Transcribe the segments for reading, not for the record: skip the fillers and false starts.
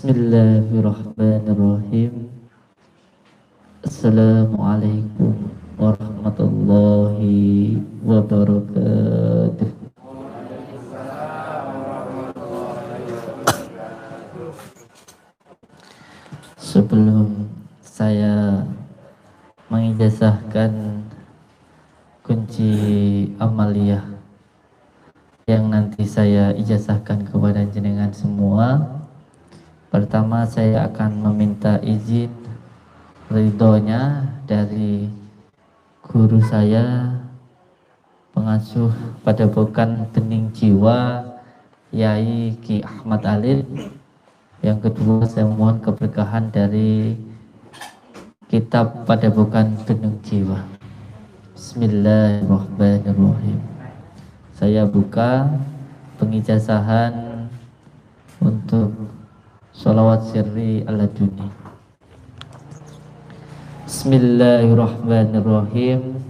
Bismillahirrahmanirrahim. Assalamualaikum warahmatullahi wabarakatuh. Sebelum saya mengijazahkan kunci amaliyah yang nanti saya ijazahkan kepada jenengan semua, pertama saya akan meminta izin ridhonya dari guru saya, pengasuh Padepokan Bening Jiwa Yai Ki Ahmad Alil. Yang kedua, saya mohon keberkahan dari kitab Padepokan Bening Jiwa. Bismillahirrahmanirrahim. Saya buka pengijazahan untuk sholawat sirri ala duni. Bismillahirrahmanirrahim.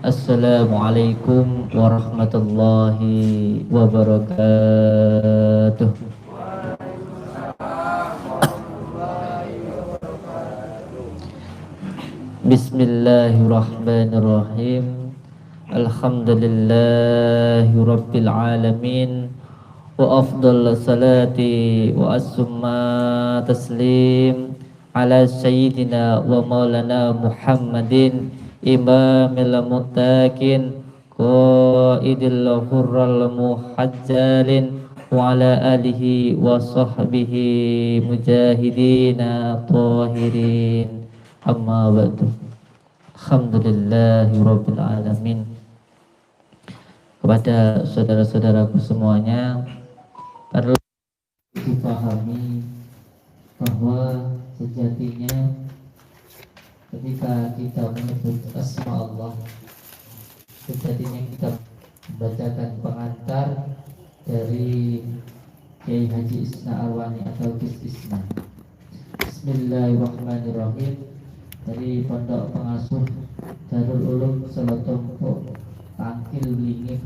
Assalamualaikum warahmatullahi wabarakatuh. Bismillahirrahmanirrahim. Alhamdulillahi rabbil alamin. Wa afdal salati wa as-summa taslim ala sayyidina wa maulana Muhammadin imamil muttaqin qaidil hurral muhajjalin wa ala alihi wa sahbihi mujahidina tahirin. Amma ba'du. Alhamdulillahi rabbil alamin. Kepada saudara-saudaraku semuanya, perlu dipahami bahwa sejatinya ketika kita menyebut asma Allah, sejatinya kita membacakan pengantar dari Kiai Haji Isna Arwani atau Gus Isna. Bismillahirrahmanirrahim. Dari Pondok Pengasuh Darul Ulum Solotompo, Tangkil Blingi,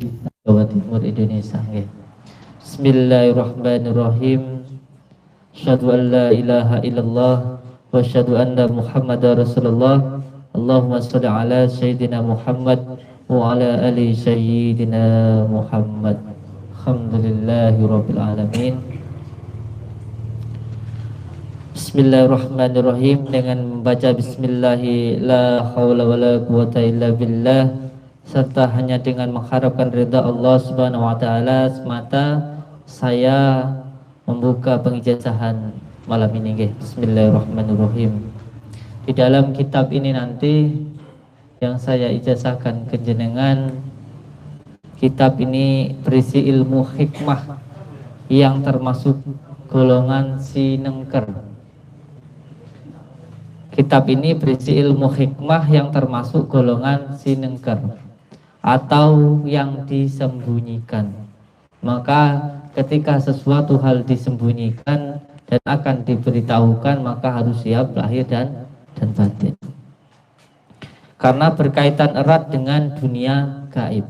Jawa Timur, Indonesia. Bismillahirrahmanirrahim. Asyhadu an la ilaha illallah wa asyhadu anna Muhammadar Rasulullah. Allahumma shalli ala sayyidina Muhammad wa ala ali sayyidina Muhammad. Alhamdulillahirabbil alamin. Bismillahirrahmanirrahim. Dengan membaca bismillahi la haula wala quwata illa billah, serta hanya dengan mengharapkan ridha Allah Subhanahu wa taala semata, saya membuka pengijazahan malam ini. Bismillahirrahmanirrahim. Di dalam kitab ini nanti yang saya ijazahkan ke jenengan, kitab ini berisi ilmu hikmah yang termasuk golongan sinengker. Kitab ini berisi ilmu hikmah yang termasuk golongan sinengker atau yang disembunyikan. Maka ketika sesuatu hal disembunyikan dan akan diberitahukan, maka harus siap lahir dan batin. Karena berkaitan erat dengan dunia gaib,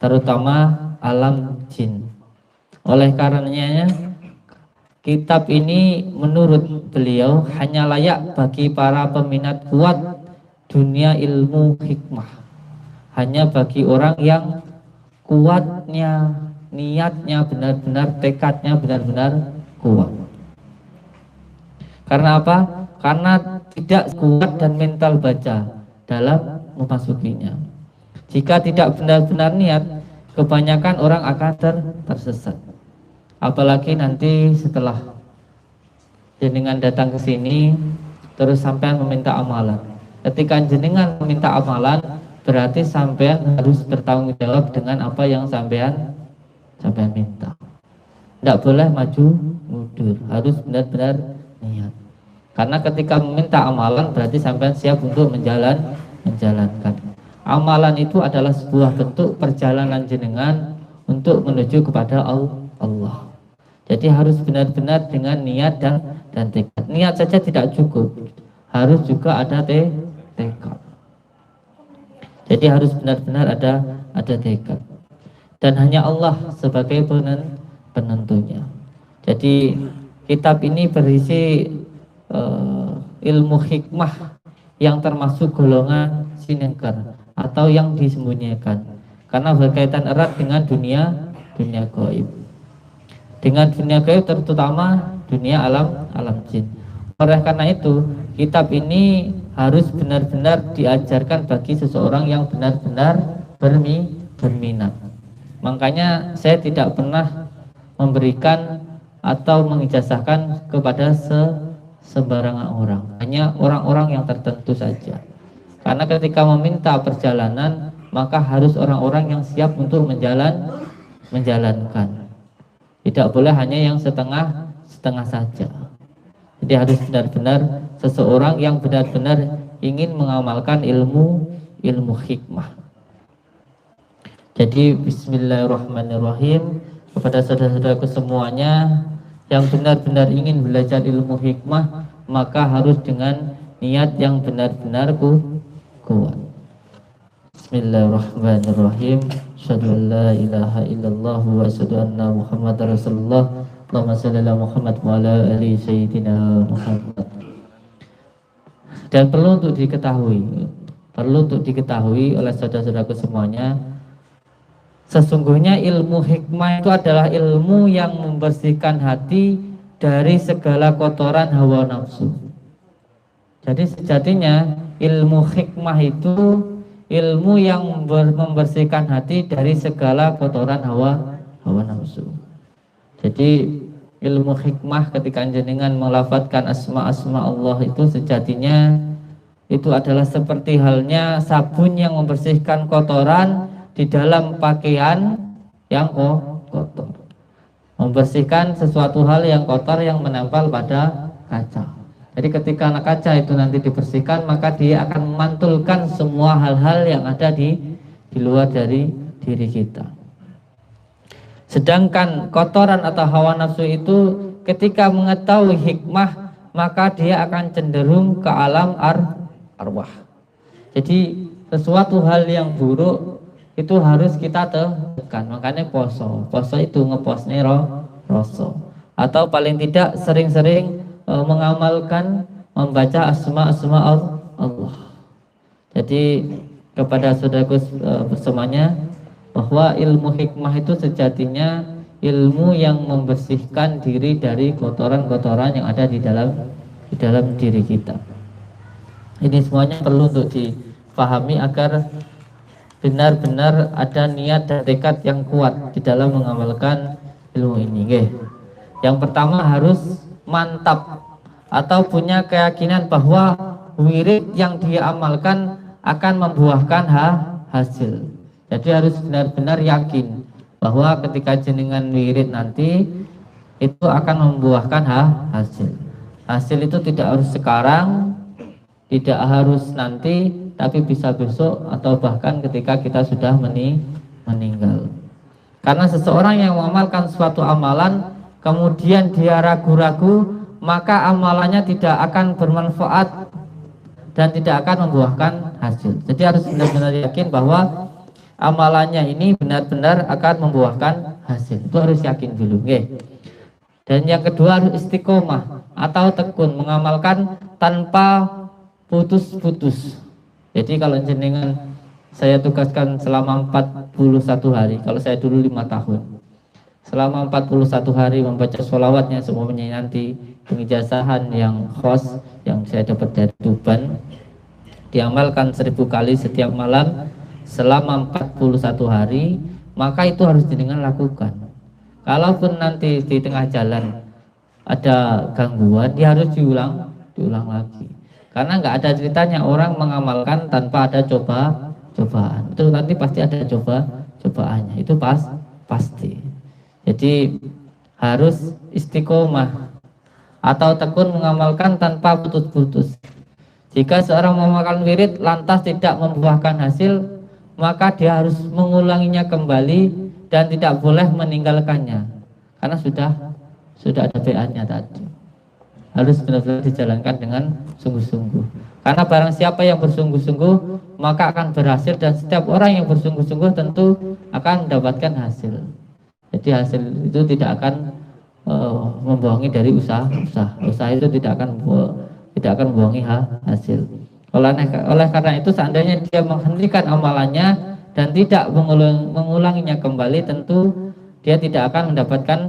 terutama alam jin. Oleh karenanya, kitab ini menurut beliau hanya layak bagi para peminat kuat dunia ilmu hikmah. Hanya bagi orang yang kuatnya, niatnya benar-benar, tekadnya benar-benar kuat. Karena apa? Karena tidak kuat dan mental baca dalam memasukinya. Jika tidak benar-benar niat, kebanyakan orang akan tersesat. Apalagi nanti setelah jenengan datang ke sini terus sampean meminta amalan. Ketika jenengan meminta amalan, berarti sampean harus bertanggung jawab dengan apa yang sampean minta. Tidak boleh maju mundur, harus benar-benar niat. Karena ketika meminta amalan berarti sampean siap untuk menjalankan. Amalan itu adalah sebuah bentuk perjalanan jenengan untuk menuju kepada Allah. Jadi harus benar-benar dengan niat dan tekad. Niat saja tidak cukup, harus juga ada tekad. Jadi harus benar-benar ada tekad. Dan hanya Allah sebagai penentunya. Jadi kitab ini berisi ilmu hikmah yang termasuk golongan sinegar atau yang disembunyikan, karena berkaitan erat dengan dunia gaib. Dengan dunia gaib terutama dunia alam jin. Oleh karena itu, kitab ini harus benar-benar diajarkan bagi seseorang yang benar-benar berminat. Makanya saya tidak pernah memberikan atau mengijazahkan kepada sembarangan orang, hanya orang-orang yang tertentu saja. Karena ketika meminta perjalanan, maka harus orang-orang yang siap untuk menjalankan. Tidak boleh hanya yang setengah saja. Jadi harus benar-benar seseorang yang benar-benar ingin mengamalkan ilmu hikmah. Jadi bismillahirrahmanirrahim, kepada saudara-saudaraku semuanya yang benar-benar ingin belajar ilmu hikmah, maka harus dengan niat yang benar-benar kuat. Bismillahirrahmanirrahim. Asyhadu an la ilaha illallah wa asyhadu anna Muhammadar Rasulullah. Allahumma shalli ala Muhammad wa ala ali sayyidina Muhammad. Dan perlu untuk diketahui oleh saudara-saudaraku semuanya, sesungguhnya ilmu hikmah itu adalah ilmu yang membersihkan hati dari segala kotoran hawa nafsu. Jadi sejatinya ilmu hikmah itu ilmu yang membersihkan hati dari segala kotoran hawa nafsu. Jadi ilmu hikmah ketika jenengan melafadzkan asma-asma Allah itu sejatinya itu adalah seperti halnya sabun yang membersihkan kotoran di dalam pakaian yang kotor, membersihkan sesuatu hal yang kotor yang menempel pada kaca. Jadi ketika kaca itu nanti dibersihkan, maka dia akan memantulkan semua hal-hal yang ada di luar dari diri kita. Sedangkan kotoran atau hawa nafsu itu ketika mengetahui hikmah, maka dia akan cenderung ke alam arwah. Jadi sesuatu hal yang buruk itu harus kita tekan. Makanya poso itu ngeposne rasa, atau paling tidak sering-sering mengamalkan membaca asma-asma Allah. Jadi kepada saudaraku semuanya, bahwa ilmu hikmah itu sejatinya ilmu yang membersihkan diri dari kotoran-kotoran yang ada di dalam diri kita. Ini semuanya perlu untuk dipahami agar benar-benar ada niat dan tekad yang kuat di dalam mengamalkan ilmu ini. Yang pertama harus mantap atau punya keyakinan bahwa wirid yang dia amalkan akan membuahkan hasil. Jadi harus benar-benar yakin bahwa ketika jenengan wirid nanti itu akan membuahkan hasil. Hasil itu tidak harus sekarang, tidak harus nanti, tapi bisa besok atau bahkan ketika kita sudah meninggal. Karena seseorang yang mengamalkan suatu amalan kemudian dia ragu-ragu, maka amalannya tidak akan bermanfaat dan tidak akan membuahkan hasil. Jadi harus benar-benar yakin bahwa amalannya ini benar-benar akan membuahkan hasil. Itu harus yakin dulu. Dan yang kedua harus istiqomah atau tekun, mengamalkan tanpa putus-putus. Jadi kalau jenengan saya tugaskan selama 41 hari, kalau saya dulu 5 tahun, selama 41 hari membaca sholawatnya semuanya, nanti pengijazahan yang khos yang saya dapat dari Tuban, diamalkan 1000 kali setiap malam selama 41 hari, maka itu harus jenengan lakukan. Kalaupun nanti di tengah jalan ada gangguan, dia harus diulang lagi. Karena nggak ada ceritanya orang mengamalkan tanpa ada cobaan. Itu nanti pasti ada cobaannya. Itu pasti. Jadi harus istiqomah atau tekun mengamalkan tanpa putus-putus. Jika seorang mengamalkan wirid lantas tidak membuahkan hasil, maka dia harus mengulanginya kembali dan tidak boleh meninggalkannya, karena sudah ada PA-nya tadi. Harus benar-benar dijalankan dengan sungguh-sungguh. Karena barang siapa yang bersungguh-sungguh maka akan berhasil, dan setiap orang yang bersungguh-sungguh tentu akan mendapatkan hasil. Jadi hasil itu tidak akan membohongi dari usaha itu tidak akan membohongi hasil. Oleh karena itu, seandainya dia menghentikan amalannya dan tidak mengulanginya kembali, tentu dia tidak akan mendapatkan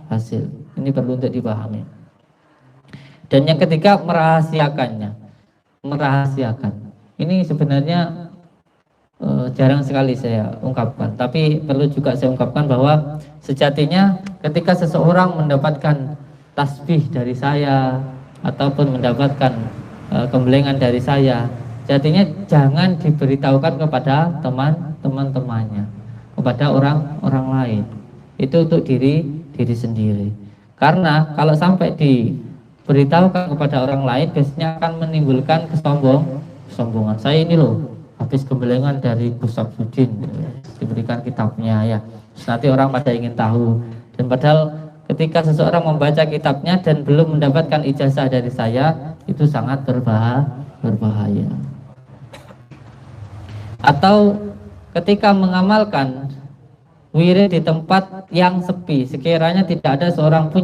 hasil. Ini perlu untuk dipahami. Dan yang ketiga, merahasiakannya. Ini sebenarnya jarang sekali saya ungkapkan, tapi perlu juga saya ungkapkan bahwa sejatinya ketika seseorang mendapatkan tasbih dari saya ataupun mendapatkan gembelengan dari saya, jadinya jangan diberitahukan kepada teman-temannya, kepada orang lain. Itu untuk diri sendiri. Karena kalau sampai diberitahukan kepada orang lain, biasanya akan menimbulkan kesombongan. Saya ini loh habis gembelengan dari Gus Sabzudin, diberikan kitabnya ya. Terus nanti orang pada ingin tahu. Dan padahal ketika seseorang membaca kitabnya dan belum mendapatkan ijazah dari saya, itu sangat berbahaya. Atau ketika mengamalkan wirid di tempat yang sepi, sekiranya tidak ada seorang pun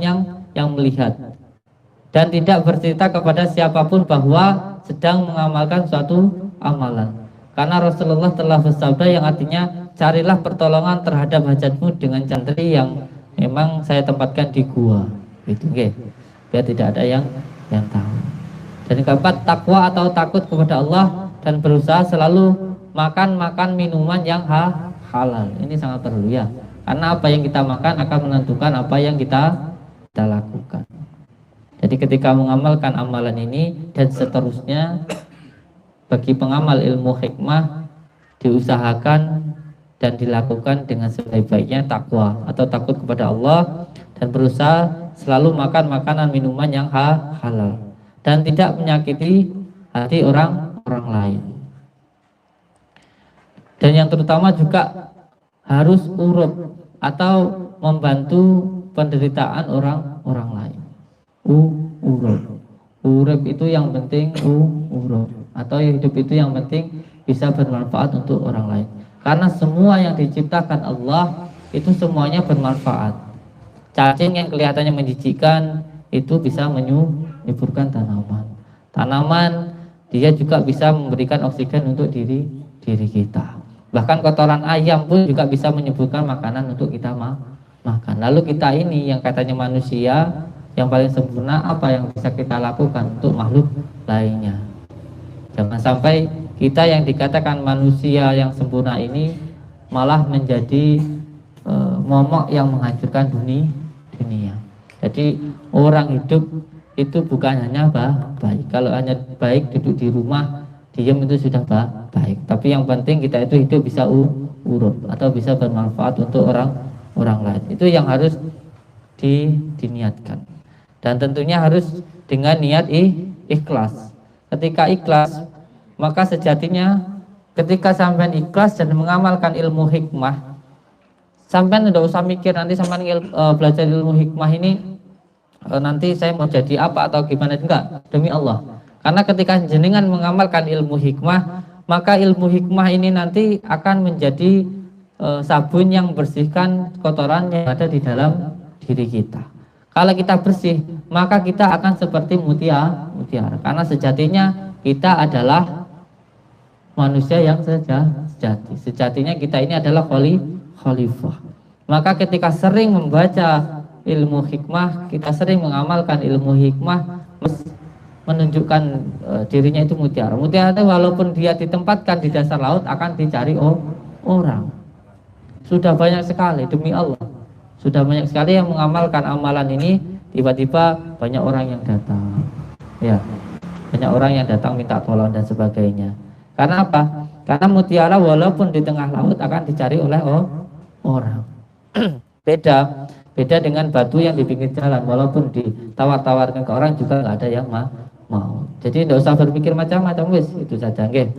yang melihat, dan tidak bercerita kepada siapapun bahwa sedang mengamalkan suatu amalan. Karena Rasulullah telah bersabda yang artinya, carilah pertolongan terhadap hajatmu dengan cantri yang memang saya tempatkan di gua. Itu biar tidak ada yang tahu. Dan yang keempat, takwa atau takut kepada Allah dan berusaha selalu makan minuman yang halal. Ini sangat perlu ya. Karena apa yang kita makan akan menentukan apa yang kita lakukan. Jadi ketika mengamalkan amalan ini dan seterusnya, bagi pengamal ilmu hikmah diusahakan dan dilakukan dengan sebaik-baiknya takwa atau takut kepada Allah dan berusaha selalu makan makanan minuman yang halal dan tidak menyakiti hati orang lain. Dan yang terutama juga harus urub atau membantu penderitaan orang lain. Urub itu yang penting, urub atau hidup itu yang penting bisa bermanfaat untuk orang lain. Karena semua yang diciptakan Allah itu semuanya bermanfaat. Cacing yang kelihatannya menjijikkan itu bisa menyuburkan tanaman. Dia juga bisa memberikan oksigen untuk diri kita. Bahkan kotoran ayam pun juga bisa menyuburkan makanan untuk kita makan. Lalu kita ini yang katanya manusia yang paling sempurna, apa yang bisa kita lakukan untuk makhluk lainnya? Jangan sampai kita yang dikatakan manusia yang sempurna ini malah menjadi momok yang menghancurkan dunia. Jadi orang hidup itu bukan hanya baik. Kalau hanya baik duduk di rumah diam itu sudah baik. Tapi yang penting kita itu hidup bisa urut atau bisa bermanfaat untuk orang lain. Itu yang harus diniatkan. Dan tentunya harus dengan niat ikhlas. Ketika ikhlas, maka sejatinya ketika sampean ikhlas dan mengamalkan ilmu hikmah, sampean tidak usah mikir nanti sampean belajar ilmu hikmah ini nanti saya mau jadi apa atau gimana, enggak, demi Allah. Karena ketika jenengan mengamalkan ilmu hikmah, maka ilmu hikmah ini nanti akan menjadi sabun yang bersihkan kotoran yang ada di dalam diri kita. Kalau kita bersih, maka kita akan seperti mutiara. Karena sejatinya kita adalah manusia yang sejati. Sejatinya kita ini adalah khalifah. Maka ketika sering membaca ilmu hikmah, kita sering mengamalkan ilmu hikmah, menunjukkan dirinya itu mutiara. Mutiara itu walaupun dia ditempatkan di dasar laut akan dicari orang. Sudah banyak sekali, demi Allah. Sudah banyak sekali yang mengamalkan amalan ini, tiba-tiba banyak orang yang datang. Ya, banyak orang yang datang minta tolong dan sebagainya. Karena apa? Karena mutiara walaupun di tengah laut akan dicari oleh orang. Beda dengan batu yang di pinggir jalan, walaupun ditawar-tawarkan ke orang juga nggak ada yang mau. Jadi tidak usah berpikir macam-macam, wis itu saja, nggih.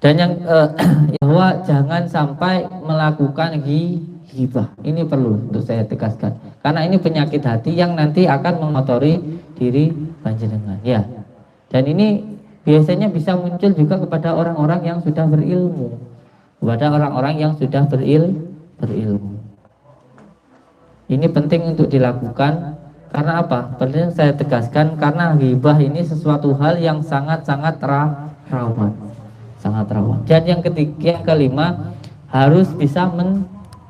Dan yang bahwa jangan sampai melakukan ghibah. Ini perlu untuk saya tegaskan. Karena ini penyakit hati yang nanti akan mengotori diri panjenengan. Ya. Dan ini biasanya bisa muncul juga kepada orang-orang yang sudah berilmu. Kepada orang-orang yang sudah berilmu. Ini penting untuk dilakukan. Karena apa? Penting saya tegaskan karena ghibah ini sesuatu hal yang sangat-sangat rawan, sangat rawan. Dan yang ketiga, yang kelima, harus bisa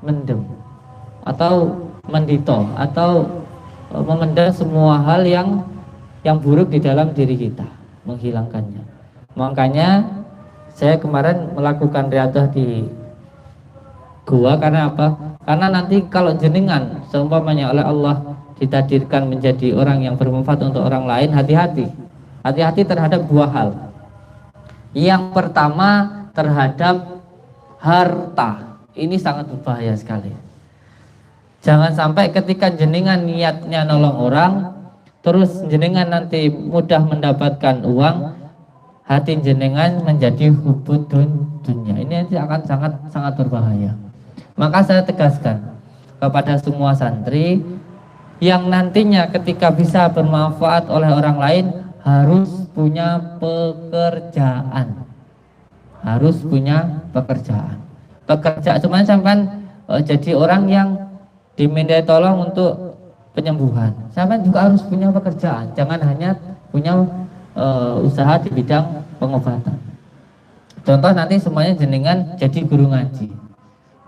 mendem atau mendito atau memendam semua hal yang buruk di dalam diri kita, menghilangkannya. Makanya saya kemarin melakukan riyadhah di gua karena apa? Karena nanti kalau jenengan seumpamanya oleh Allah ditakdirkan menjadi orang yang bermanfaat untuk orang lain, hati-hati. Hati-hati terhadap dua hal. Yang pertama terhadap harta. Ini sangat berbahaya sekali. Jangan sampai ketika jenengan niatnya nolong orang, terus jenengan nanti mudah mendapatkan uang, hati jenengan menjadi hubud dunia. Ini nanti akan sangat berbahaya. Maka saya tegaskan kepada semua santri yang nantinya ketika bisa bermanfaat oleh orang lain harus punya pekerjaan. Harus punya pekerjaan. Pekerjaan cuma sampai jadi orang yang diminta tolong untuk penyembuhan. Sampai juga harus punya pekerjaan. Jangan hanya punya usaha di bidang pengobatan. Contoh nanti semuanya jenengan jadi guru ngaji.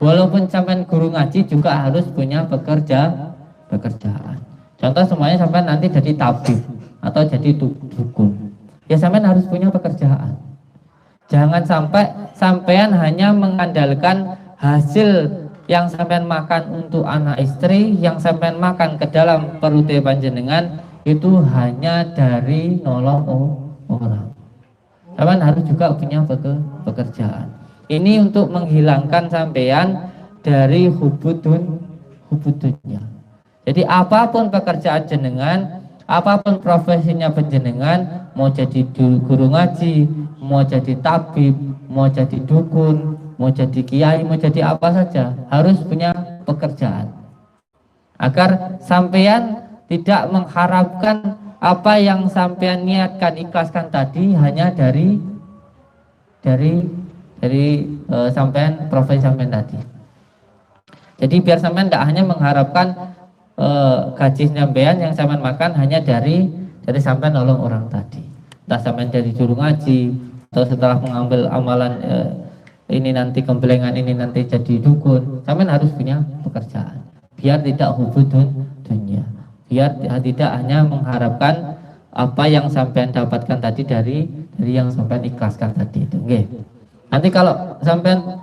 Walaupun sampai guru ngaji juga harus punya pekerjaan. Contoh semuanya sampai nanti jadi tabib atau jadi dukun. Ya sampai harus punya pekerjaan. Jangan sampai sampean hanya mengandalkan hasil yang sampean makan untuk anak istri, yang sampean makan ke dalam perut panjenengan itu hanya dari nolong orang. Sampean harus juga punya pekerjaan. Ini untuk menghilangkan sampean dari hubud dunia. Jadi apapun pekerjaan jenengan, apapun profesinya penjenengan, mau jadi guru ngaji, mau jadi tabib, mau jadi dukun, mau jadi kiai, mau jadi apa saja, harus punya pekerjaan. Agar sampean tidak mengharapkan apa yang sampean niatkan, ikhlaskan tadi hanya dari sampean profesi sampean tadi. Jadi biar sampean tidak hanya mengharapkan gaji sampean yang sampean makan hanya dari sampean nolong orang tadi. Entah sampean dari juru ngaji atau setelah mengambil amalan ini nanti kembelengan ini nanti jadi dukun, sampean harus punya pekerjaan. Biar tidak hubud dunia. Biar tidak hanya mengharapkan apa yang sampean dapatkan tadi dari yang sampean ikhlaskan tadi itu. Okay. Nanti kalau sampean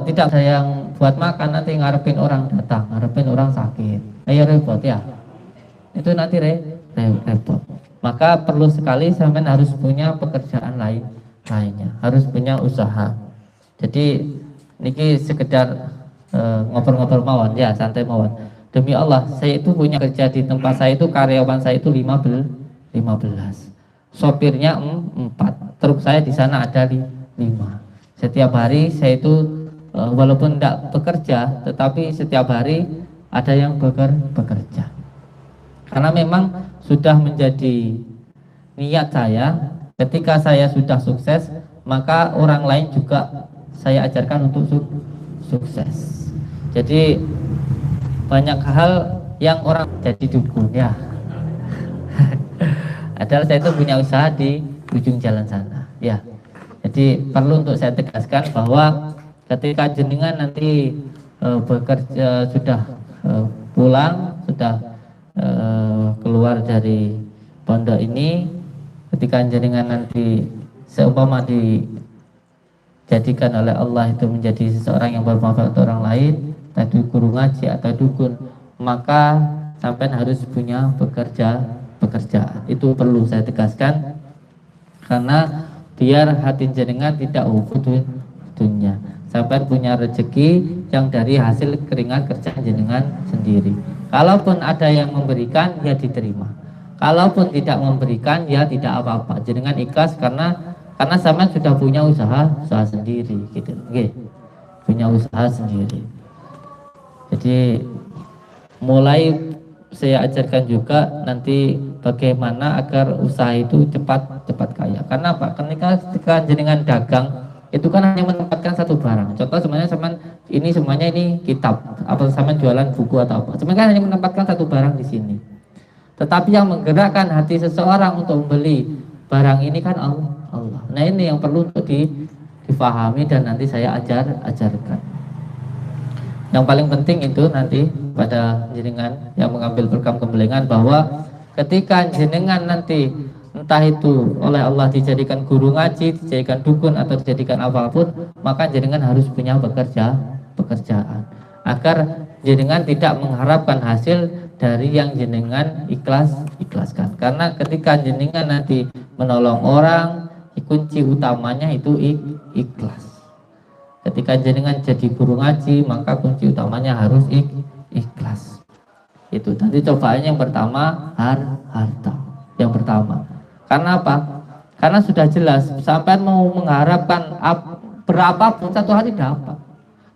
tidak ada yang buat makan, nanti ngarepin orang datang, ngarepin orang sakit, ayo repot ya. Itu nanti repot. Maka perlu sekali sampean harus punya pekerjaan lainnya, harus punya usaha. Jadi niki sekedar ngobrol-ngobrol mawon ya, santai mawon. Demi Allah, saya itu punya kerja di tempat saya itu karyawan saya itu 15. Sopirnya 4. Truk saya di sana ada 5. Setiap hari saya itu walaupun tidak bekerja, tetapi setiap hari ada yang bekerja. Karena memang sudah menjadi niat saya, ketika saya sudah sukses, maka orang lain juga saya ajarkan untuk sukses. Jadi banyak hal yang orang jadi dukun ya. Adalah saya itu punya usaha di ujung jalan sana ya. Jadi perlu untuk saya tegaskan bahwa ketika jenengan nanti bekerja sudah pulang, sudah keluar dari pondok ini, ketika jenengan nanti seumpama dijadikan oleh Allah itu menjadi seseorang yang bermanfaat untuk orang lain, tadi guru ngaji atau dukun, maka sampai harus punya pekerjaan. Itu perlu saya tegaskan karena biar hati jenengan tidak hubud dunia, sampai punya rezeki yang dari hasil keringat kerja jenengan sendiri. Kalaupun ada yang memberikan ya diterima, kalaupun tidak memberikan ya tidak apa-apa, jenengan ikhlas karena sampai sudah punya usaha sendiri gitu. Oke. Punya usaha sendiri. Jadi mulai saya ajarkan juga nanti bagaimana agar usaha itu cepat kaya. Karena apa? Ketika jenengan dagang itu kan hanya menempatkan satu barang. Contoh sebenarnya sama ini semuanya ini kitab, apa sama jualan buku atau apa. Cuma kan hanya menempatkan satu barang di sini. Tetapi yang menggerakkan hati seseorang untuk membeli barang ini kan Allah. Nah ini yang perlu untuk difahami dan nanti saya ajarkan. Yang paling penting itu nanti pada jenengan yang mengambil program kembelengan, bahwa ketika jenengan nanti entah itu oleh Allah dijadikan guru ngaji, dijadikan dukun atau dijadikan apapun, maka jenengan harus punya pekerjaan agar jenengan tidak mengharapkan hasil dari yang jenengan ikhlaskan. Karena ketika jenengan nanti menolong orang, kunci utamanya itu ikhlas. Ketika jenengan jadi guru ngaji, maka kunci utamanya harus ikhlas. Itu tadi cobaannya yang pertama harta. Yang pertama. Karena apa? Karena sudah jelas sampai mau mengharapkan berapapun satu hari dapat.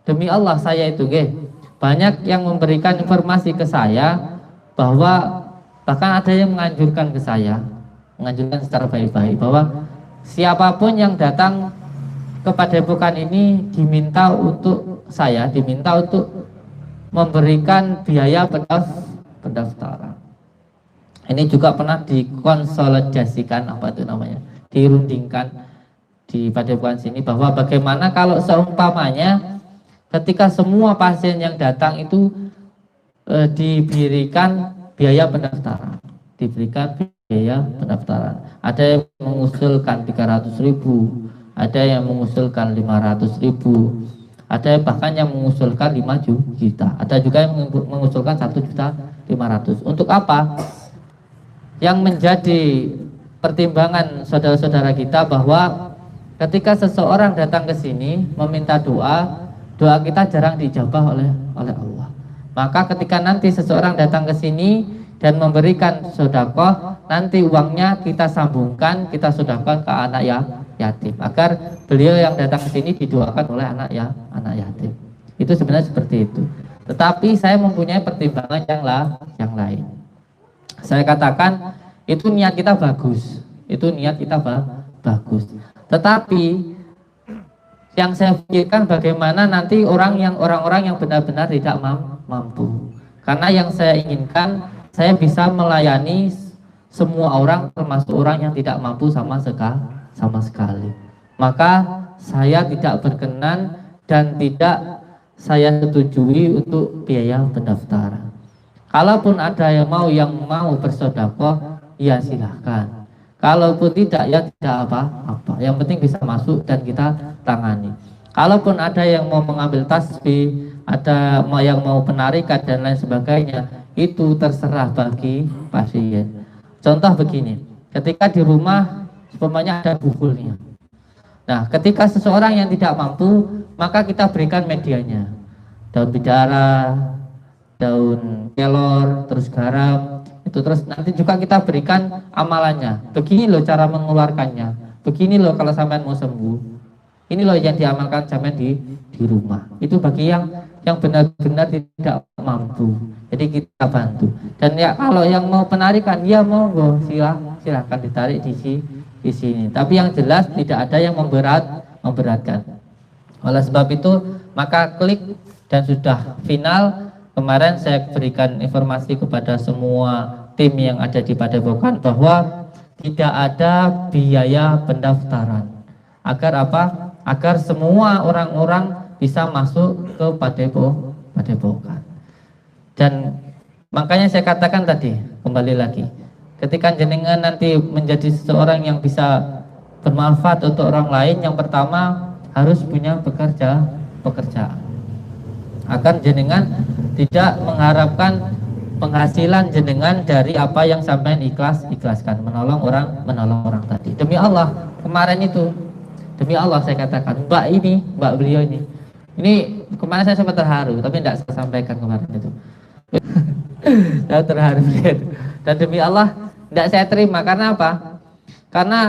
Demi Allah saya itu banyak yang memberikan informasi ke saya, bahwa bahkan ada yang menganjurkan ke saya, menganjurkan secara baik-baik, bahwa siapapun yang datang kepada Padepokan ini diminta untuk memberikan biaya pendaftaran. Ini juga pernah dikonsolidasikan, dirundingkan di Padepokan sini, bahwa bagaimana kalau seumpamanya ketika semua pasien yang datang itu diberikan biaya pendaftaran, Ada yang mengusulkan 300.000, ada yang mengusulkan 500.000, ada yang bahkan yang mengusulkan 5 juta, ada juga yang mengusulkan 1.500.000. Untuk apa? Yang menjadi pertimbangan saudara-saudara kita, bahwa ketika seseorang datang ke sini meminta doa kita jarang dijabah oleh Allah. Maka ketika nanti seseorang datang ke sini dan memberikan sedekah, nanti uangnya kita sambungkan, kita sedekahkan ke anak yatim, agar beliau yang datang ke sini didoakan oleh anak yatim. Itu sebenarnya seperti itu. Tetapi saya mempunyai pertimbangan yang lain. Saya katakan itu niat kita bagus, Tetapi yang saya pikirkan bagaimana nanti orang-orang yang benar-benar tidak mampu. Karena yang saya inginkan, saya bisa melayani semua orang, termasuk orang yang tidak mampu sama sekali. Maka saya tidak berkenan dan tidak saya setujui untuk biaya pendaftaran. Kalaupun ada yang mau bersedekah, ya silahkan. Kalaupun tidak, ya tidak apa-apa. Yang penting bisa masuk dan kita tangani. Kalaupun ada yang mau mengambil tasbih, ada yang mau penarikan dan lain sebagainya, itu terserah bagi pasien. Contoh begini, ketika di rumah umpamanya ada bukulnya. Nah, ketika seseorang yang tidak mampu, maka kita berikan medianya. Daun bidara, daun kelor, terus garam. Terus nanti juga kita berikan amalannya. Begini loh cara mengeluarkannya. Begini loh kalau sampean mau sembuh. Ini loh yang diamalkan sampean di rumah. Itu bagi yang benar-benar tidak mampu. Jadi kita bantu. Dan ya kalau yang mau penarikan, ya monggo silahkan ditarik di sini. Tapi yang jelas tidak ada yang memberatkan. Oleh sebab itu maka klik dan sudah final. Kemarin saya berikan informasi kepada semua tim yang ada di Padepokan bahwa tidak ada biaya pendaftaran. Agar apa? Agar semua orang-orang bisa masuk ke Padepokan. Dan makanya saya katakan tadi, kembali lagi, ketika jenengan nanti menjadi seseorang yang bisa bermanfaat untuk orang lain, yang pertama harus punya pekerjaan. Agar jenengan tidak mengharapkan penghasilan jenengan dari apa yang sampai ikhlaskan, menolong orang tadi. Demi Allah, kemarin itu, demi Allah saya katakan, mbak beliau ini kemarin saya sempat terharu, tapi tidak saya sampaikan kemarin itu. Saya terharu lihat. Dan demi Allah tidak saya terima. Karena apa? Karena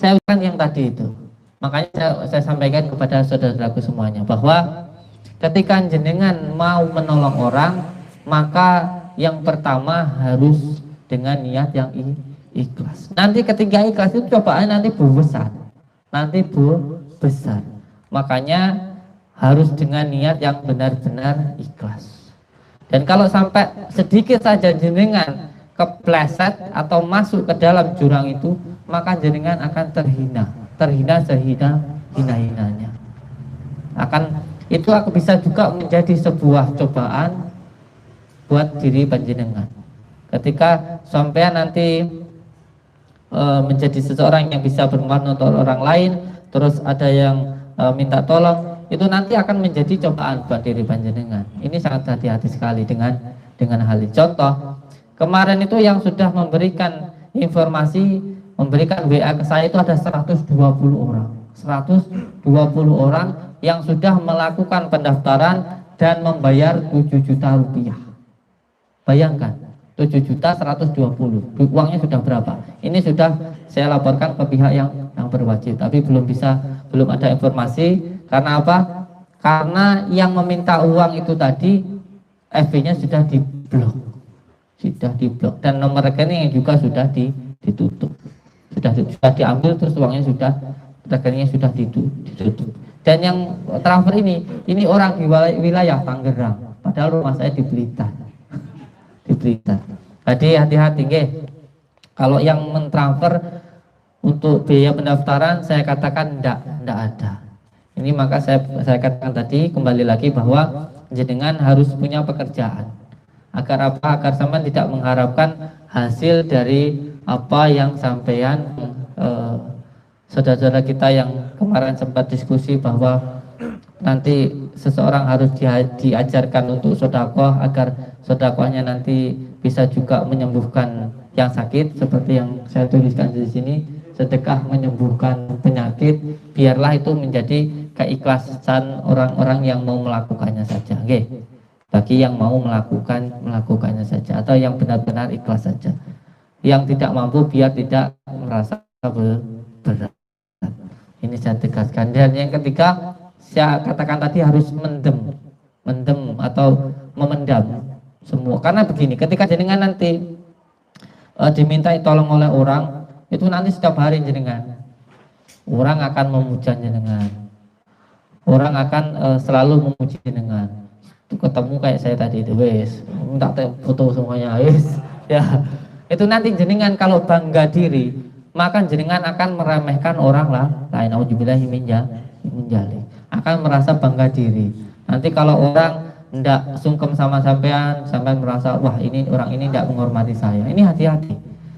saya bukan yang tadi itu. Makanya saya sampaikan kepada saudara-saudaraku semuanya bahwa ketika jenengan mau menolong orang, maka yang pertama harus dengan niat yang ikhlas. Nanti ketika ikhlas itu cobaan nanti besar. Makanya harus dengan niat yang benar-benar ikhlas. Dan kalau sampai sedikit saja jenengan kepleset atau masuk ke dalam jurang itu, maka jenengan akan terhina sehina-hinanya. Itu aku bisa juga menjadi sebuah cobaan buat diri panjenengan. Ketika sampean nanti menjadi seseorang yang bisa bermanfaat untuk orang lain, terus ada yang minta tolong, itu nanti akan menjadi cobaan buat diri panjenengan. Ini sangat hati-hati sekali dengan hal ini. Contoh, kemarin itu yang sudah memberikan informasi, memberikan WA ke saya itu ada 120 orang. 120 orang yang sudah melakukan pendaftaran dan membayar 7 juta rupiah. Bayangkan, 7.120.000, uangnya sudah berapa? Ini sudah saya laporkan ke pihak yang berwajib, tapi belum ada informasi. Karena apa? Karena yang meminta uang itu tadi FB-nya sudah diblok, dan nomor rekening juga sudah ditutup, sudah diambil, terus uangnya rekeningnya sudah ditutup. Dan yang transfer ini orang di wilayah Tangerang, padahal rumah saya di Blitar. Jadi hati-hati nggih. Kalau yang mentransfer untuk biaya pendaftaran, saya katakan enggak ada. Ini maka saya katakan tadi, kembali lagi bahwa jenengan harus punya pekerjaan. Agar apa? Agar sampean tidak mengharapkan hasil dari apa yang sampean saudara-saudara kita yang kemarin sempat diskusi bahwa nanti seseorang harus diajarkan untuk sedekah agar sedekahnya nanti bisa juga menyembuhkan yang sakit, seperti yang saya tuliskan di sini, sedekah menyembuhkan penyakit. Biarlah itu menjadi keikhlasan orang-orang yang mau melakukannya saja, okay? Bagi yang mau melakukannya saja, atau yang benar-benar ikhlas saja. Yang tidak mampu biar tidak merasa berat. Ini saya tegaskan. Dan yang ketiga, saya katakan tadi harus mendem atau memendam semua. Karena begini, ketika jenengan nanti dimintai tolong oleh orang, itu nanti setiap hari jenengan, orang akan memuja jenengan, orang akan selalu memuji jenengan. Itu ketemu kayak saya tadi itu, wes minta foto semuanya, wes ya. Itu nanti jenengan kalau bangga diri, maka jenengan akan meremehkan orang lain. Auzubillahi min dzalik. Akan merasa bangga diri. Nanti kalau orang tidak sungkem sama sampean merasa, wah ini orang ini tidak menghormati saya. Ini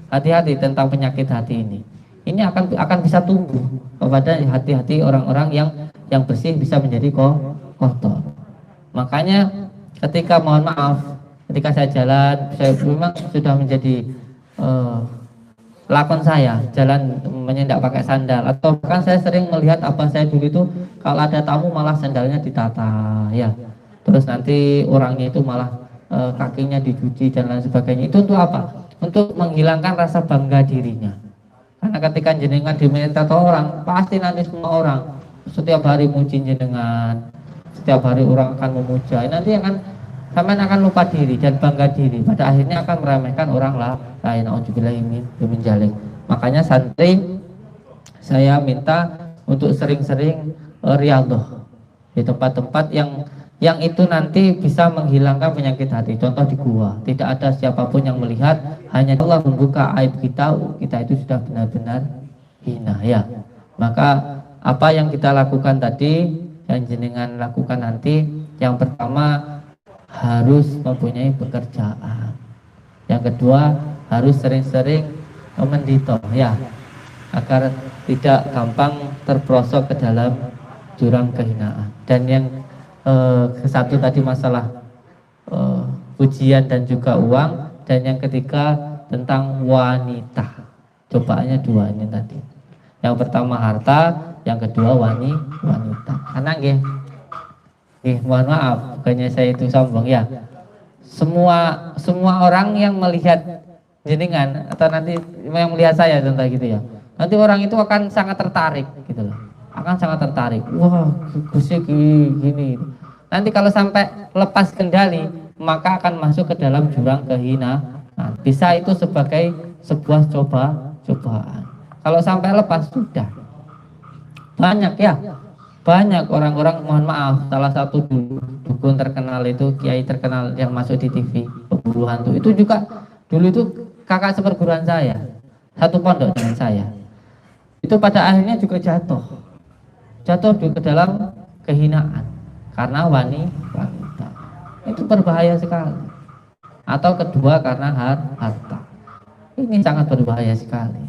hati-hati tentang penyakit hati ini. Ini akan bisa tumbuh kepada hati-hati orang-orang yang bersih bisa menjadi kotor. Makanya ketika, mohon maaf, ketika saya jalan, saya memang sudah menjadi lakon saya, jalan menyendak pakai sandal. Atau bahkan saya sering melihat abah saya dulu itu, kalau ada tamu malah sandalnya ditata, ya. Terus nanti orangnya itu malah kakinya dicuci dan lain sebagainya. Itu untuk apa? Untuk menghilangkan rasa bangga dirinya. Karena ketika jenengan diminta orang, pasti nanti semua orang setiap hari muji jenengan, setiap hari orang akan memuja. Nanti sampean akan lupa diri dan bangga diri. Pada akhirnya akan meremehkan orang lain. Auzubillahi min dzalik. Makanya santri saya minta untuk sering-sering riyadhah di tempat-tempat yang itu nanti bisa menghilangkan penyakit hati. Contoh di gua, tidak ada siapapun yang melihat, hanya Allah membuka aib kita itu sudah benar-benar hina, ya. Maka apa yang kita lakukan tadi, yang jenengan lakukan nanti, yang pertama harus mempunyai pekerjaan. Yang kedua harus sering-sering mendito, ya, agar tidak gampang terperosok ke dalam jurang kehinaan. Dan yang kesatu tadi masalah ujian dan juga uang. Dan yang ketiga tentang wanita. Cobaannya dua ini tadi. Yang pertama harta, yang kedua wanita. Karena nggih, mohon maaf, bukannya saya itu sombong, ya. Semua orang yang melihat jenengan atau nanti yang melihat saya contoh gitu, ya. Nanti orang itu akan sangat tertarik gitu loh. Akan sangat tertarik. Wah, Gusnya gini. Nanti kalau sampai lepas kendali, maka akan masuk ke dalam jurang kehinaan. Bisa itu sebagai sebuah cobaan. Kalau sampai lepas, sudah banyak, ya, Banyak orang-orang, mohon maaf, salah satu dukun terkenal itu, kiai terkenal yang masuk di TV, pemburu hantu, itu juga dulu itu kakak seperguruan saya, satu pondok dengan saya. Itu pada akhirnya juga jatuh ke dalam kehinaan karena wanita. Itu berbahaya sekali. Atau kedua karena harta. Ini sangat berbahaya sekali.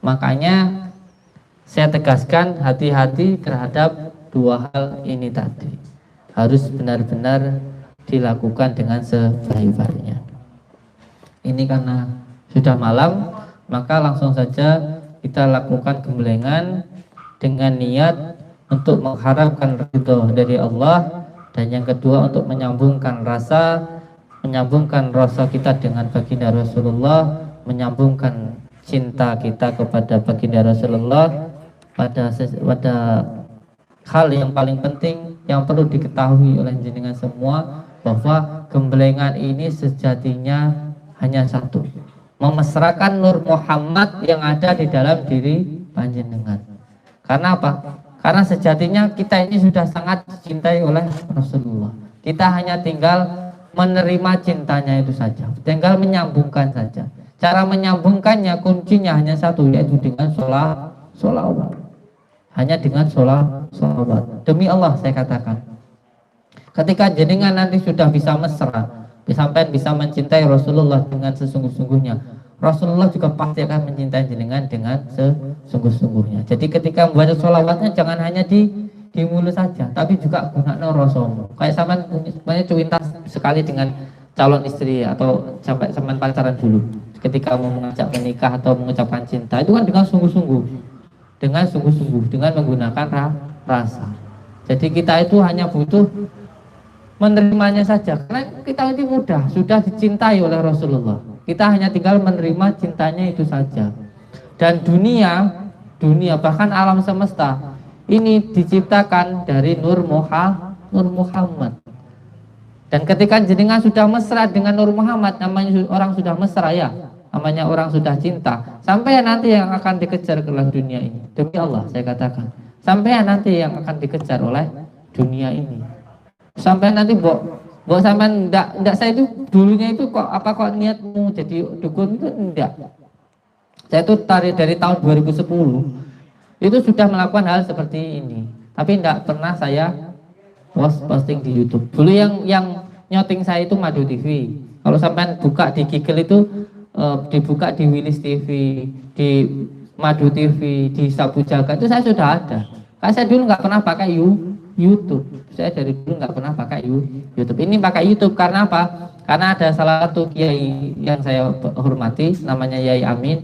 Makanya saya tegaskan hati-hati terhadap dua hal ini tadi. Harus benar-benar dilakukan dengan sebaik-baiknya. Ini karena sudah malam, maka langsung saja kita lakukan gembelengan dengan niat untuk mengharapkan ridho dari Allah, dan yang kedua untuk menyambungkan rasa kita dengan baginda Rasulullah, menyambungkan cinta kita kepada baginda Rasulullah pada hal yang paling penting yang perlu diketahui oleh jenengan semua, bahwa gembelengan ini sejatinya hanya satu, memesrakan Nur Muhammad yang ada di dalam diri panjenengan. Karena apa? Karena sejatinya kita ini sudah sangat dicintai oleh Rasulullah. Kita hanya tinggal menerima cintanya itu saja, tinggal menyambungkan saja. Cara menyambungkannya kuncinya hanya satu, yaitu dengan sholawat. Hanya dengan sholawat. Demi Allah saya katakan, ketika jenengan nanti sudah bisa mesra, sampai bisa mencintai Rasulullah dengan sesungguh-sungguhnya, Rasulullah juga pasti akan mencintai jenengan dengan sesungguh-sungguhnya. Jadi ketika membaca sholawatnya jangan hanya di mulut saja, tapi juga gunakan rasomu. Kayak sampean cuintas sekali dengan calon istri atau sampai sampean pacaran dulu. Ketika mau mengajak menikah atau mengucapkan cinta, itu kan dengan sungguh-sungguh, dengan menggunakan rasa. Jadi kita itu hanya butuh menerimanya saja, karena kita ini mudah, sudah dicintai oleh Rasulullah. Kita hanya tinggal menerima cintanya itu saja. Dan dunia bahkan alam semesta ini diciptakan dari Nur Muhammad. Dan ketika jenengan sudah mesra dengan Nur Muhammad, namanya orang sudah mesra ya, namanya orang sudah cinta, sampai nanti yang akan dikejar oleh dunia ini. Demi Allah saya katakan, sampai nanti yang akan dikejar oleh dunia ini. Sampai nanti Mbok sampean enggak saya itu dulunya itu kok niatmu jadi dukun itu enggak. Saya itu dari tahun 2010 itu sudah melakukan hal seperti ini. Tapi enggak pernah saya posting di YouTube. Dulu yang nyoting saya itu Madu TV. Kalau sampean buka di Google itu dibuka di Willis TV, di Madu TV, di Sabu Jaga itu saya sudah ada. Karena saya dulu nggak pernah pakai YouTube. Saya dari dulu nggak pernah pakai YouTube. Ini pakai YouTube karena apa? Karena ada salah satu kiai yang saya hormati, namanya Yai Amin.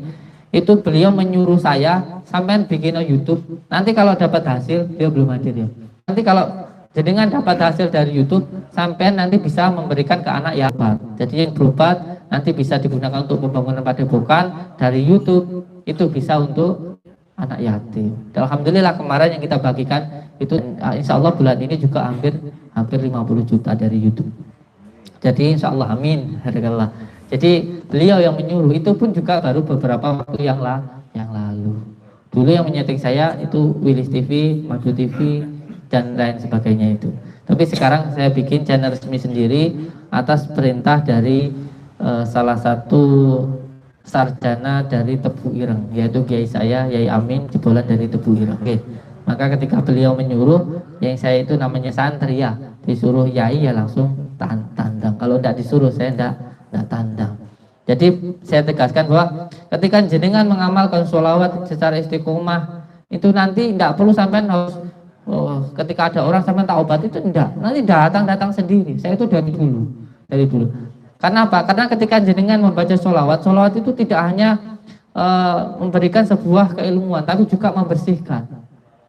Itu beliau menyuruh saya sampai bikin YouTube. Nanti kalau dapat hasil, dia belum hadir ya. Nanti kalau jenengan dapat hasil dari YouTube, sampai nanti bisa memberikan ke anak yatim. Jadi yang berobat nanti bisa digunakan untuk pembangunan padepokan, dari YouTube itu bisa untuk anak yatim. Dan alhamdulillah kemarin yang kita bagikan itu insya Allah bulan ini juga hampir 50 juta dari YouTube. Jadi insya Allah amin. Jadi beliau yang menyuruh, itu pun juga baru beberapa waktu yang lalu. Dulu yang menyeting saya itu Willis TV, Madu TV, dan lain sebagainya itu. Tapi sekarang saya bikin channel resmi sendiri atas perintah dari salah satu sarjana dari Tebu Ireng, yaitu kiai saya Yai Amin, jebolan dari Tebu Ireng. Oke. Maka ketika beliau menyuruh, yang saya itu namanya santri ya, disuruh yai ya langsung tandang. Kalau tidak disuruh saya tidak tandang. Jadi saya tegaskan bahwa ketika jenengan mengamalkan sholawat secara istiqomah, itu nanti tidak perlu sampai harus ketika ada orang sampai tak obat itu tidak, nanti datang sendiri. Saya itu dari dulu. Karena apa? Karena ketika jenengan membaca sholawat itu tidak hanya memberikan sebuah keilmuan, tapi juga membersihkan.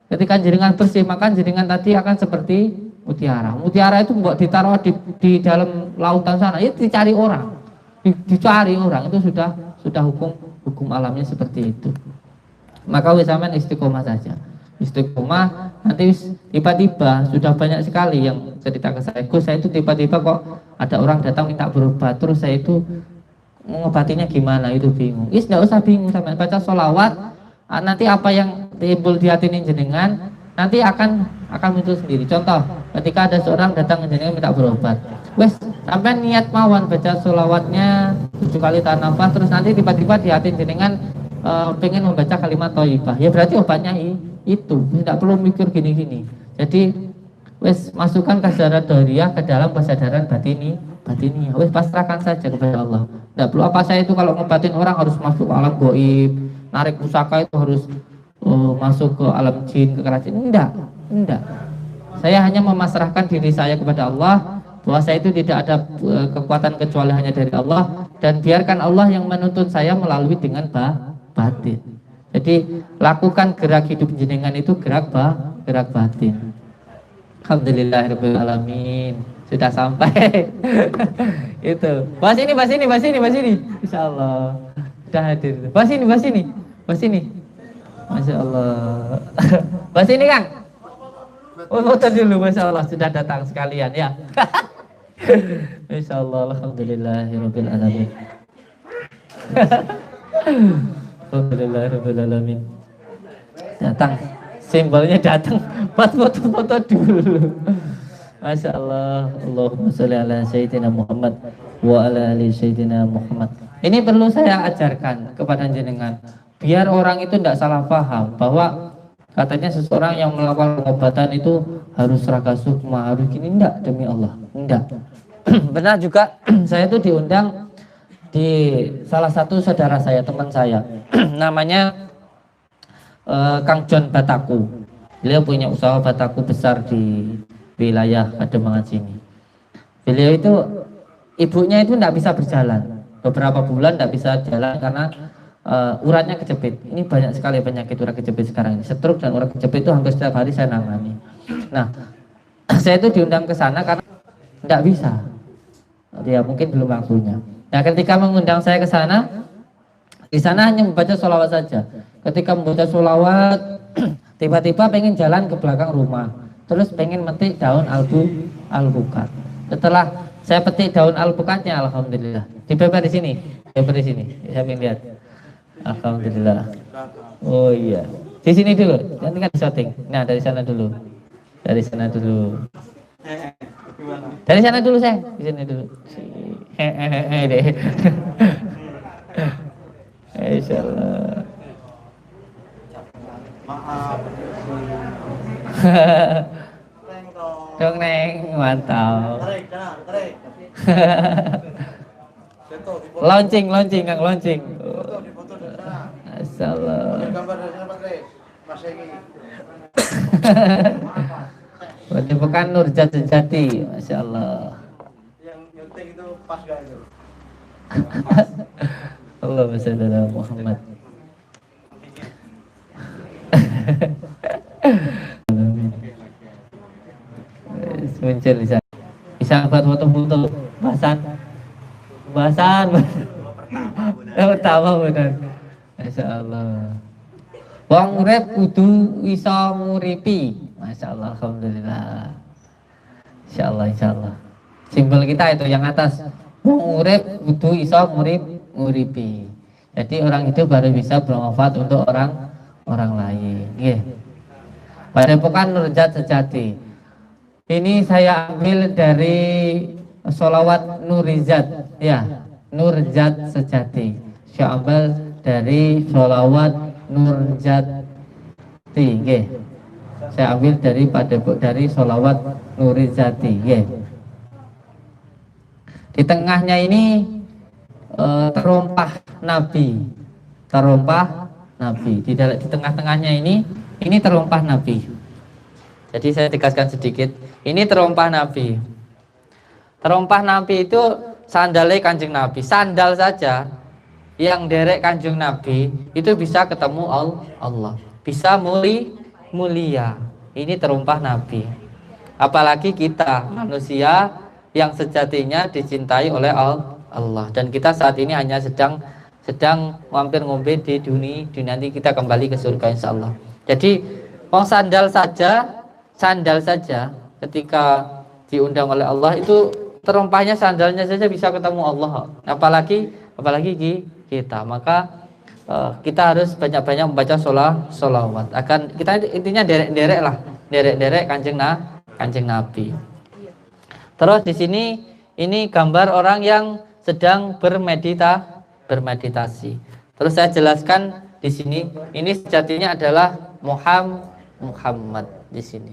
Ketika jenengan bersih, maka jenengan tadi akan seperti mutiara. Mutiara itu mbok ditaruh di dalam lautan sana, itu dicari orang, itu sudah hukum alamnya seperti itu. Maka wis sampean istiqomah saja. Istiqomah, nanti tiba-tiba sudah banyak sekali yang cerita ke saya. Saya itu tiba-tiba kok ada orang datang minta berobat, terus saya itu mengobatinya gimana, itu bingung. Tidak usah bingung, sampai baca sholawat, nanti apa yang timbul di hati ini jenengan nanti akan muncul sendiri. Contoh, ketika ada seorang datang ke jenengan minta berobat, wes sampai niat mawon baca sholawatnya 7 kali tahan nafas, terus nanti tiba-tiba di hati jenengan pengen membaca kalimat thayyibah, ya berarti obatnya itu, tidak perlu mikir gini-gini. Jadi wes masukkan kesadaran dohiriyah ke dalam kesadaran batini, wes pasrahkan saja kepada Allah. Tidak perlu apa saya itu kalau ngobatin orang harus masuk ke alam goib, narik pusaka itu harus masuk ke alam jin, ke kerajaan. Enggak. Saya hanya memasrahkan diri saya kepada Allah, bahwa saya itu tidak ada kekuatan kecuali hanya dari Allah, dan biarkan Allah yang menuntun saya melalui dengan batin. Jadi lakukan gerak hidup jenengan itu gerak batin. Alhamdulillahirabbil alamin. Sudah sampai. Itu. Bahas ini. Insyaallah. Sudah hadir. Bahas ini. Masya Allah. Bahas ini Kang. Oh, foto dulu, Masya Allah sudah datang sekalian ya. Masya Allah, alhamdulillahirabbil alamin. Alhamdulillahirabbil alamin. Datang, simbolnya datang. Buat foto-foto dulu. Masya Allah. Allahumma sholli ala sayyidina Muhammad wa ala ali sayyidina Muhammad. Ini perlu saya ajarkan kepada jenengan, biar orang itu tidak salah paham bahwa katanya seseorang yang melakukan pengobatan itu harus raga sukma, harus gini. Enggak, demi Allah, enggak. Benar juga, saya itu diundang di salah satu saudara saya, teman saya, namanya Kang John Bataku. Beliau punya usaha bataku besar di wilayah Kademangan sini. Beliau itu, ibunya itu tidak bisa berjalan, beberapa bulan tidak bisa jalan karena uratnya kejepit. Ini banyak sekali penyakit urat kejepit sekarang ini. Stroke dan urat kejepit itu hampir setiap hari saya nangani. Nah, saya itu diundang ke sana karena tidak bisa. Ya mungkin belum waktunya. Nah, ketika mengundang saya ke sana, di sana hanya membaca sholawat saja. Ketika membaca sholawat, tiba-tiba pengen jalan ke belakang rumah, terus pengen metik daun alpukat. Setelah saya petik daun alpukatnya, alhamdulillah. Dipeper di sini. Saya pengen lihat. Alhamdulillah. Oh iya. Di sini dulu. Nanti kan di shooting. Nah, dari sana dulu. Dari sana dulu, saya. Di sini dulu. Deh. Insyaallah. Maaf. Dong Neng, mantap. Launching, Kang, launching. Masyaallah. Berarti bukan Nurjat sejati, Masya Allah. Yang nyunting itu pas gak itu? Allahumma sholli ala Muhammad. Muncul di sana. Bisa buat foto-foto, bahasan. Pertama benar. Masya Allah. Wong urip kudu iso nguripi. Masya Allah, alhamdulillah. Insyaallah. Simbol kita itu yang atas. Wong urip kudu iso nguripi. Jadi orang itu baru bisa bermanfaat untuk orang lain. Nggih. Padepokan Nurjat Sejati. Ini saya ambil dari sholawat Nurizat, ya, Nurjat Sejati. Saya ambil dari sholawat Nurjati, nggih. Saya ambil dari sholawat Nurizati, nggih. Di tengahnya ini terompah Nabi. Di tengah-tengahnya ini terompah Nabi. Jadi saya tegaskan sedikit, ini terompah Nabi. Terompah Nabi itu sandalnya Kanjeng Nabi. Sandal saja yang derek Kanjeng Nabi itu bisa ketemu Allah, bisa mulia. Ini terompah Nabi. Apalagi kita manusia yang sejatinya dicintai oleh Allah, dan kita saat ini hanya sedang mampir ngombe di dunia, nanti kita kembali ke surga insyaallah. Jadi sandal saja ketika diundang oleh Allah itu terompahnya, sandalnya saja bisa ketemu Allah, apalagi kita. Maka kita harus banyak-banyak membaca sholawat. Akan kita intinya derek-derek lah, derek-derek Kanjeng Nabi. Terus di sini ini gambar orang yang sedang bermeditasi. Terus saya jelaskan di sini, ini sejatinya adalah Muhammad di sini.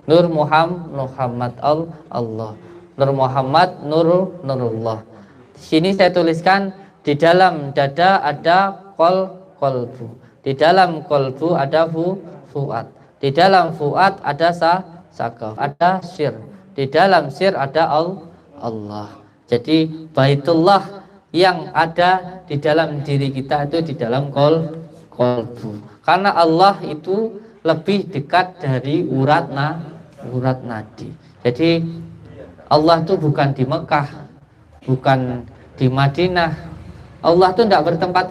Nur Muhammad Allah. Nur Muhammad Nurullah. Di sini saya tuliskan di dalam dada ada kolbu. Di dalam kolbu ada fuad. Di dalam fuad ada sakaf, ada sir. Di dalam sir ada Allah. Jadi Baitullah yang ada di dalam diri kita itu di dalam kolbu. Karena Allah itu lebih dekat dari urat nadi. Jadi Allah itu bukan di Mekah, bukan di Madinah. Allah itu tidak bertempat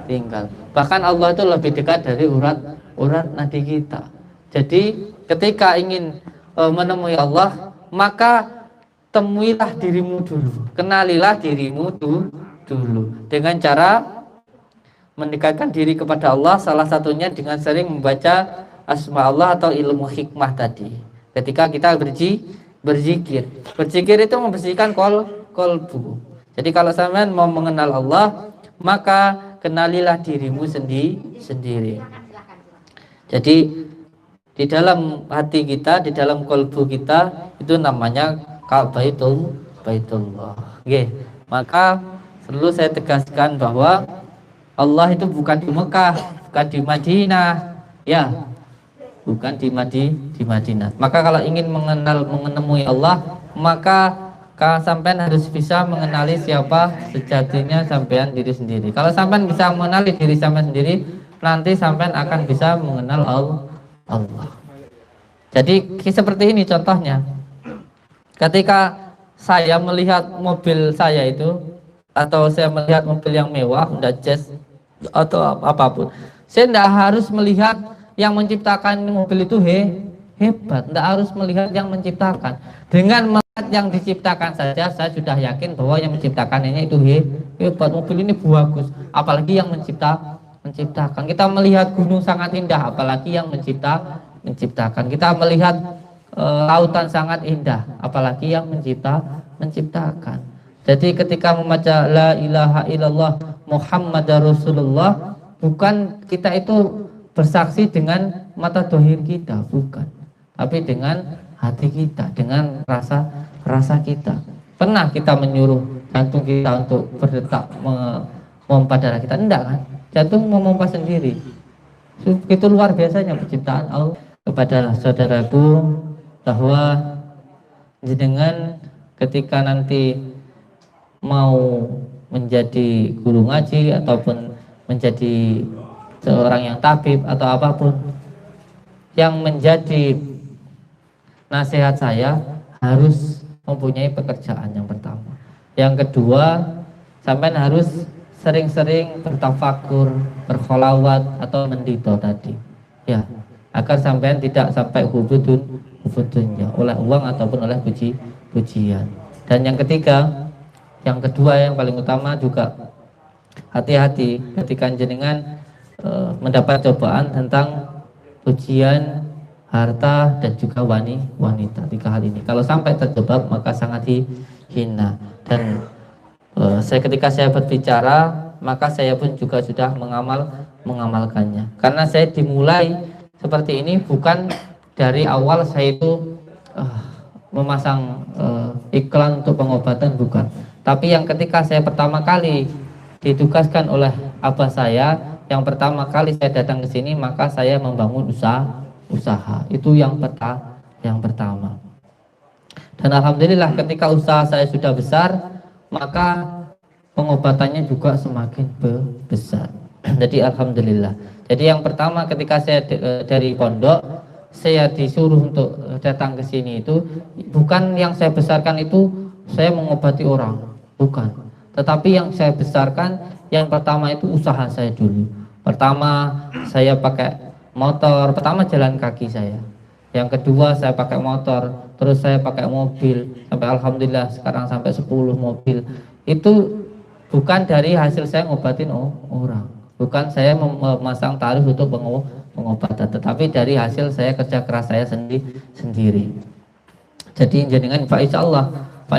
tinggal, Bahkan Allah itu lebih dekat dari urat nadi kita. Jadi ketika ingin menemui Allah, maka temuilah dirimu dulu, kenalilah dirimu dulu dengan cara mendekatkan diri kepada Allah. Salah satunya dengan sering membaca asma Allah atau ilmu hikmah tadi. Ketika kita berzikir itu membersihkan kolbu. Jadi kalau sampean mau mengenal Allah, maka kenalilah dirimu sendiri. Jadi di dalam hati kita, di dalam kolbu kita itu namanya Baitullah. Oke, maka perlu saya tegaskan bahwa Allah itu bukan di Mekah, bukan di Madinah, ya, bukan di Madinah. Maka kalau ingin menemui Allah, maka sampean harus bisa mengenali siapa sejatinya sampean diri sendiri. Kalau sampean bisa mengenali diri sampean sendiri, nanti sampean akan bisa mengenal Allah. Jadi seperti ini contohnya. Ketika saya melihat mobil saya itu, atau saya melihat mobil yang mewah, Honda Jazz atau apapun, saya tidak harus melihat yang menciptakan mobil itu hebat, tidak harus melihat yang menciptakan. Dengan melihat yang diciptakan saja, saya sudah yakin bahwa yang menciptakannya itu hebat, mobil ini bagus. Apalagi yang menciptakan. Kita melihat gunung sangat indah, apalagi yang menciptakan. Kita melihat lautan sangat indah, apalagi yang menciptakan. Jadi ketika membaca la ilaha illallah Muhammadar Rasulullah, bukan kita itu bersaksi dengan mata dohir kita, bukan, tapi dengan hati kita, dengan rasa kita. Pernah kita menyuruh jantung kita untuk berdetak memompa darah kita? Enggak kan? Jantung memompa sendiri. Itu luar biasanya penciptaan Allah. Kepada saudaraku, bahwa jenengan ketika nanti mau menjadi guru ngaji ataupun menjadi seorang yang tabib atau apapun, yang menjadi nasihat saya harus mempunyai pekerjaan yang pertama. Yang kedua, sampean harus sering-sering bertafakur, berkholawat atau mendito tadi, ya, agar sampean tidak sampai hubudunnya oleh uang ataupun oleh pujian. Dan yang ketiga, yang kedua yang paling utama juga hati-hati ketika jenengan mendapat cobaan tentang pujian, harta dan juga wanita. Tiga hal ini kalau sampai terjebak maka sangat hina. Dan ketika saya berbicara, maka saya pun juga sudah mengamalkannya. Karena saya dimulai seperti ini bukan dari awal saya itu memasang iklan untuk pengobatan, bukan. Tapi yang ketika saya pertama kali ditugaskan oleh abah saya, yang pertama kali saya datang ke sini, maka saya membangun usaha. Itu yang pertama. Dan alhamdulillah ketika usaha saya sudah besar, maka pengobatannya juga semakin besar. Jadi alhamdulillah. Jadi yang pertama ketika saya dari pondok, saya disuruh untuk datang ke sini itu bukan yang saya besarkan itu saya mengobati orang, bukan. Tetapi yang saya besarkan yang pertama itu usaha saya dulu. Pertama saya pakai motor, pertama jalan kaki saya. Yang kedua saya pakai motor, terus saya pakai mobil, sampai alhamdulillah sekarang sampai 10 mobil. Itu bukan dari hasil saya ngobatin orang, bukan saya memasang tarif untuk pengobatan, tetapi dari hasil saya kerja keras saya sendiri. Jadi jenengan Pak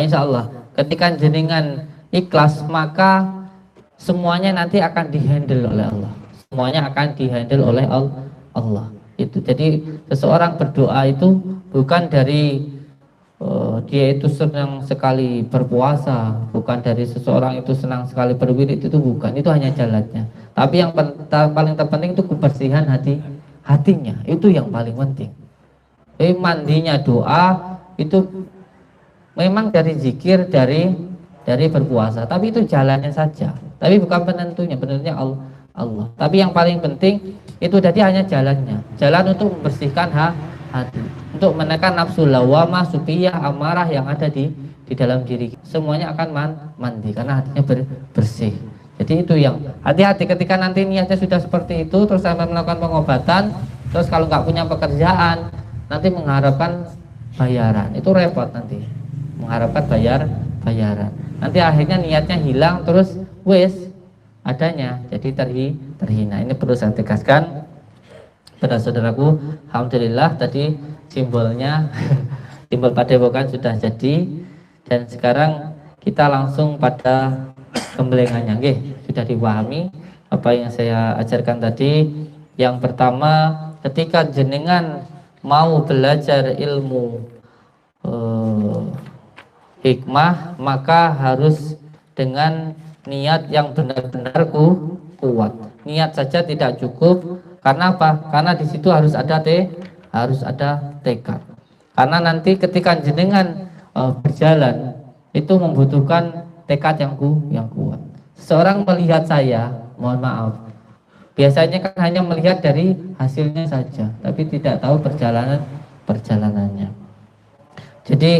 Insya Allah ketika jenengan ikhlas, maka semuanya nanti akan dihandle oleh Allah. Semuanya akan dihandle oleh Allah. Itu. Jadi seseorang berdoa itu bukan dari dia itu senang sekali berpuasa, bukan dari seseorang itu senang sekali berwirid, itu bukan. Itu hanya jalannya. Tapi yang paling terpenting itu kebersihan hatinya. Itu yang paling penting. Mandinya doa itu memang dari zikir, dari berpuasa, tapi itu jalannya saja, tapi bukan penentunya Allah. Tapi yang paling penting itu tadi hanya jalan untuk membersihkan hati, untuk menekan nafsu lawamah, supiyah, amarah yang ada di dalam diri. Semuanya akan mandi karena hatinya bersih. Jadi itu yang hati-hati ketika nanti niatnya sudah seperti itu, terus sampai melakukan pengobatan, terus kalau nggak punya pekerjaan, nanti mengharapkan bayaran, itu repot nanti. Mengharapkan bayaran. Nanti akhirnya niatnya hilang, terus wes adanya jadi terhina. Ini perlu saya tegaskan pada saudaraku. Alhamdulillah tadi simbolnya simbol padepokan sudah jadi, dan sekarang kita langsung pada gembelengannya. Nggih, sudah dipahami apa yang saya ajarkan tadi. Yang pertama, ketika jenengan mau belajar ilmu hikmah, maka harus dengan niat yang benar-benar kuat. Niat saja tidak cukup. Karena apa? Karena di situ harus ada tekad. Karena nanti ketika jenengan berjalan itu membutuhkan tekad yang kuat. Seorang melihat saya, mohon maaf, biasanya kan hanya melihat dari hasilnya saja, tapi tidak tahu perjalanannya. Jadi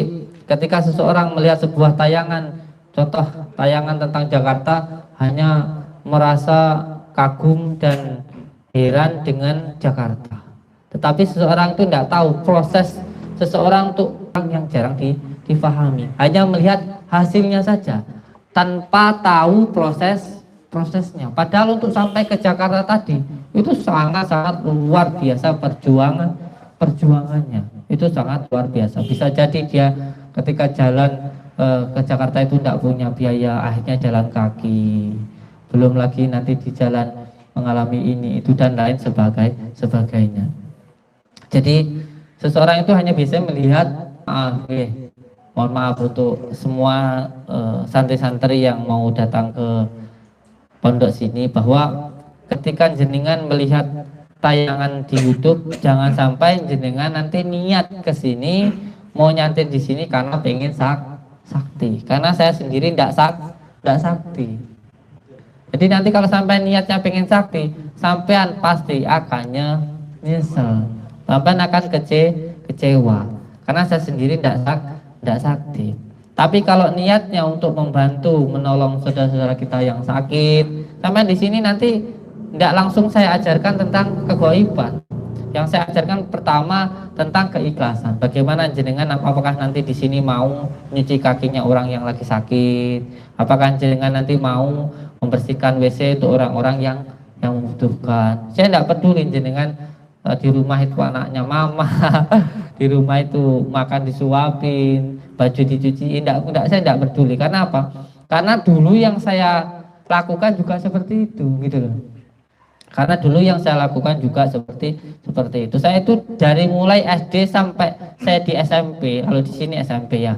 ketika seseorang melihat sebuah tayangan, contoh tayangan tentang Jakarta, hanya merasa kagum dan heran dengan Jakarta. Tetapi seseorang itu tidak tahu proses seseorang untuk yang jarang difahami. Hanya melihat hasilnya saja, tanpa tahu prosesnya. Padahal untuk sampai ke Jakarta tadi, itu sangat-sangat luar biasa perjuangannya. Itu sangat luar biasa. Bisa jadi dia ketika jalan ke Jakarta itu tidak punya biaya, akhirnya jalan kaki. Belum lagi nanti di jalan mengalami ini, itu dan lain sebagainya. Jadi seseorang itu hanya bisa melihat, mohon maaf untuk semua santri-santri yang mau datang ke pondok sini, bahwa ketika jenengan melihat tayangan di YouTube, jangan sampai jenengan nanti niat ke sini, mau nyantir di sini karena pengen sakti. Karena saya sendiri tidak sakti. Jadi nanti kalau sampai niatnya pengen sakti, sampean pasti akan nyesel, sampean akan kecewa. Karena saya sendiri tidak sakti. Tapi kalau niatnya untuk membantu, menolong saudara-saudara kita yang sakit, sampai di sini nanti tidak langsung saya ajarkan tentang keghaiban. Yang saya ajarkan pertama tentang keikhlasan. Bagaimana jenengan, apakah nanti di sini mau nyuci kakinya orang yang lagi sakit? Apakah jenengan nanti mau membersihkan WC untuk orang-orang yang membutuhkan? Saya tidak peduli jenengan di rumah itu anaknya mama, di rumah itu makan disuapin, baju dicuciin, saya tidak peduli. Karena apa? Karena dulu yang saya lakukan juga seperti itu, gitu loh. Karena dulu yang saya lakukan juga seperti itu. Saya itu dari mulai SD sampai saya di SMP. Kalau di sini SMP ya.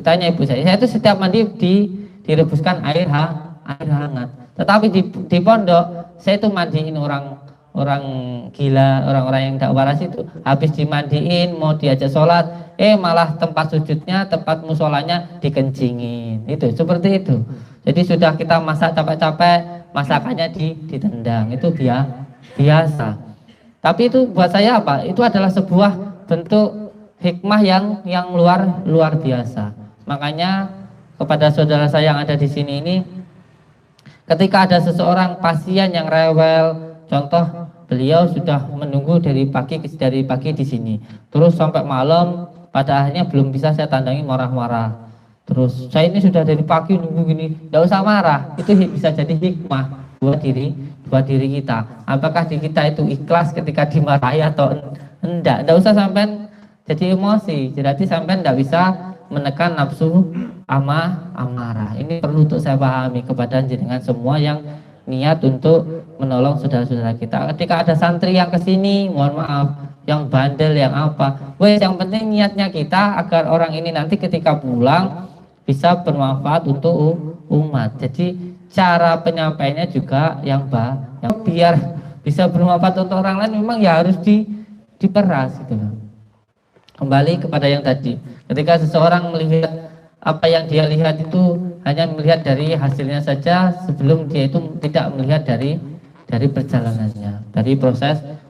Tanya ibu saya itu setiap mandi direbuskan air hangat. Tetapi di pondok saya itu mandiin orang gila, orang-orang yang tidak waras itu. Habis dimandiin, mau diajak sholat, malah tempat sujudnya, tempat musolanya dikencingin. Itu seperti itu. Jadi sudah kita masak capek-capek, masakannya ditendang. Itu biasa. Tapi itu buat saya apa? Itu adalah sebuah bentuk hikmah yang luar biasa. Makanya kepada saudara saya yang ada di sini ini, ketika ada seseorang pasien yang rewel, contoh beliau sudah menunggu dari pagi di sini, terus sampai malam, pada akhirnya belum bisa saya tandangi marah-marah. Terus saya ini sudah dari pagi nunggu gini, tidak usah marah. Itu bisa jadi hikmah buat diri kita. Apakah di kita itu ikhlas ketika dimarahi atau enggak? Tidak usah sampai jadi emosi. Jadi sampai tidak bisa menekan nafsu amarah. Ini perlu untuk saya pahami kepada jenengan semua yang niat untuk menolong saudara-saudara kita. Ketika ada santri yang kesini, mohon maaf, yang bandel, yang apa, wes yang penting niatnya kita agar orang ini nanti ketika pulang bisa bermanfaat untuk umat. Jadi cara penyampaiannya juga yang biar bisa bermanfaat untuk orang lain memang ya harus diperas gitu. Kembali kepada yang tadi, ketika seseorang melihat apa yang dia lihat itu hanya melihat dari hasilnya saja sebelum dia itu tidak melihat dari perjalanannya, dari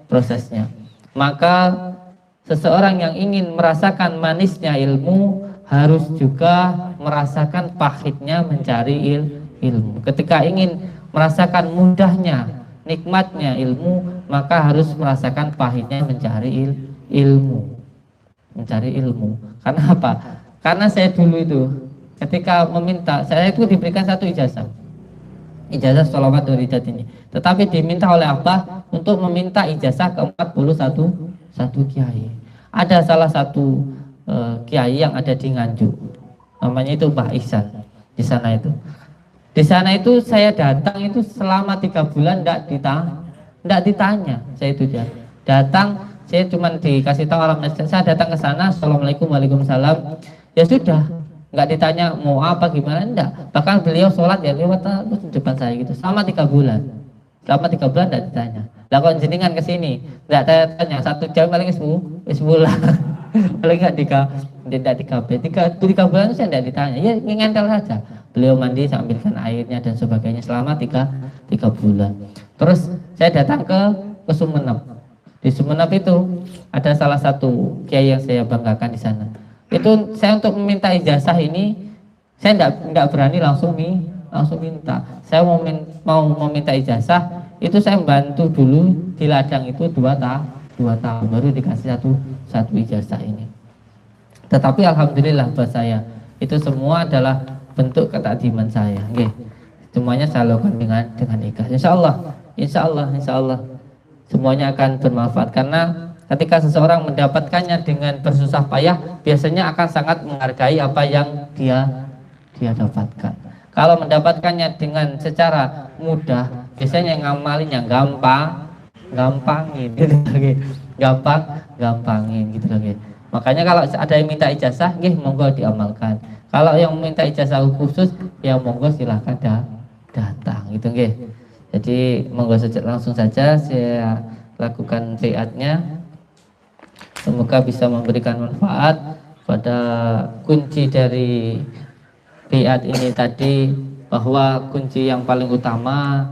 prosesnya. Maka seseorang yang ingin merasakan manisnya ilmu harus juga merasakan pahitnya mencari ilmu. Ketika ingin merasakan mudahnya, nikmatnya ilmu, maka harus merasakan pahitnya mencari ilmu. Karena apa? Karena saya dulu itu ketika meminta, saya itu diberikan satu ijazah sholawat dari ini, tetapi diminta oleh Abah untuk meminta ijazah ke 41 kiai. Ada salah satu kiai yang ada di Nganjuk, namanya itu Mbah Ihsan. Di sana itu saya datang itu selama 3 bulan tidak ditanya. Saya itu datang, saya cuma dikasih tahu alamat. Saya datang ke sana, assalamualaikum, waalaikumsalam, ya sudah, nggak ditanya mau apa gimana, enggak. Bahkan beliau sholat ya lewat di depan saya gitu selama 3 bulan. Selama 3 bulan tidak ditanya. Lah kalau jenengan ke sini enggak tanya 1 jam paling wis pulang. Paling enggak 3 bulan itu saya tidak ditanya. Ya ngentel saja. Beliau mandi, saya ambilkan airnya dan sebagainya selama 3 bulan. Terus saya datang ke Sumenep. Di Sumenep itu ada salah satu kiai yang saya banggakan di sana. Itu saya untuk meminta ijazah ini saya enggak berani langsung minta. Saya mau meminta ijazah itu saya bantu dulu di ladang itu 2 tahun baru dikasih satu ijazah ini. Tetapi alhamdulillah buat saya itu semua adalah bentuk ketakdiman saya. Nggih. Semuanya saya lakukan dengan ikhlas. Insya Allah semuanya akan bermanfaat, karena ketika seseorang mendapatkannya dengan bersusah payah, biasanya akan sangat menghargai apa yang dia dapatkan. Kalau mendapatkannya dengan secara mudah, biasanya ngamalin yang gampangin gitu lagi. Gampangin gitu lagi. Makanya kalau ada yang minta ijazah, monggo diamalkan. Kalau yang minta ijazah khusus, ya monggo silahkan datang gitu nggih. Jadi monggo langsung saja saya lakukan bayatnya. Semoga bisa memberikan manfaat. Pada kunci dari bayat ini tadi, bahwa kunci yang paling utama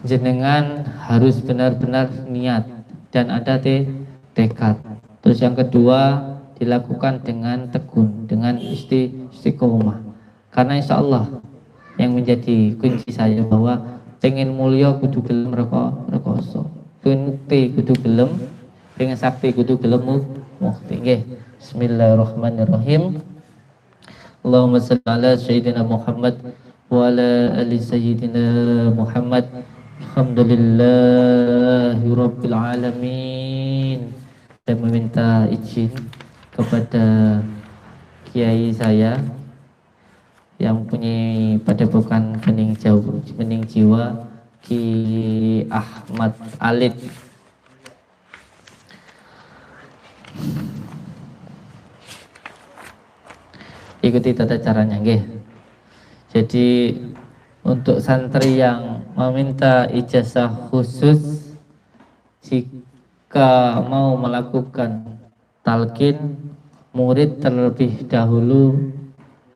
jenengan harus benar-benar niat dan ada tekad. Terus yang kedua dilakukan dengan tekun, dengan istiqomah. Karena insya Allah yang menjadi kunci saya bahwa pengen mulia kudu gelem rekoso, mukti kudu gelem, pengen sakti kudu gelem mukti. Nggih. Bismillahirrahmanirrahim. Allahumma shalli ala sayyidina Muhammad wa ala ali sayyidina Muhammad. Alhamdulillahi rabbil alamin. Saya meminta izin kepada kiai saya yang punya padepokan Bening Jiwa, Ki Ahmad Alid, ikuti tata caranya nggih. Jadi untuk santri yang meminta ijazah khusus, jika mau melakukan talqin, murid terlebih dahulu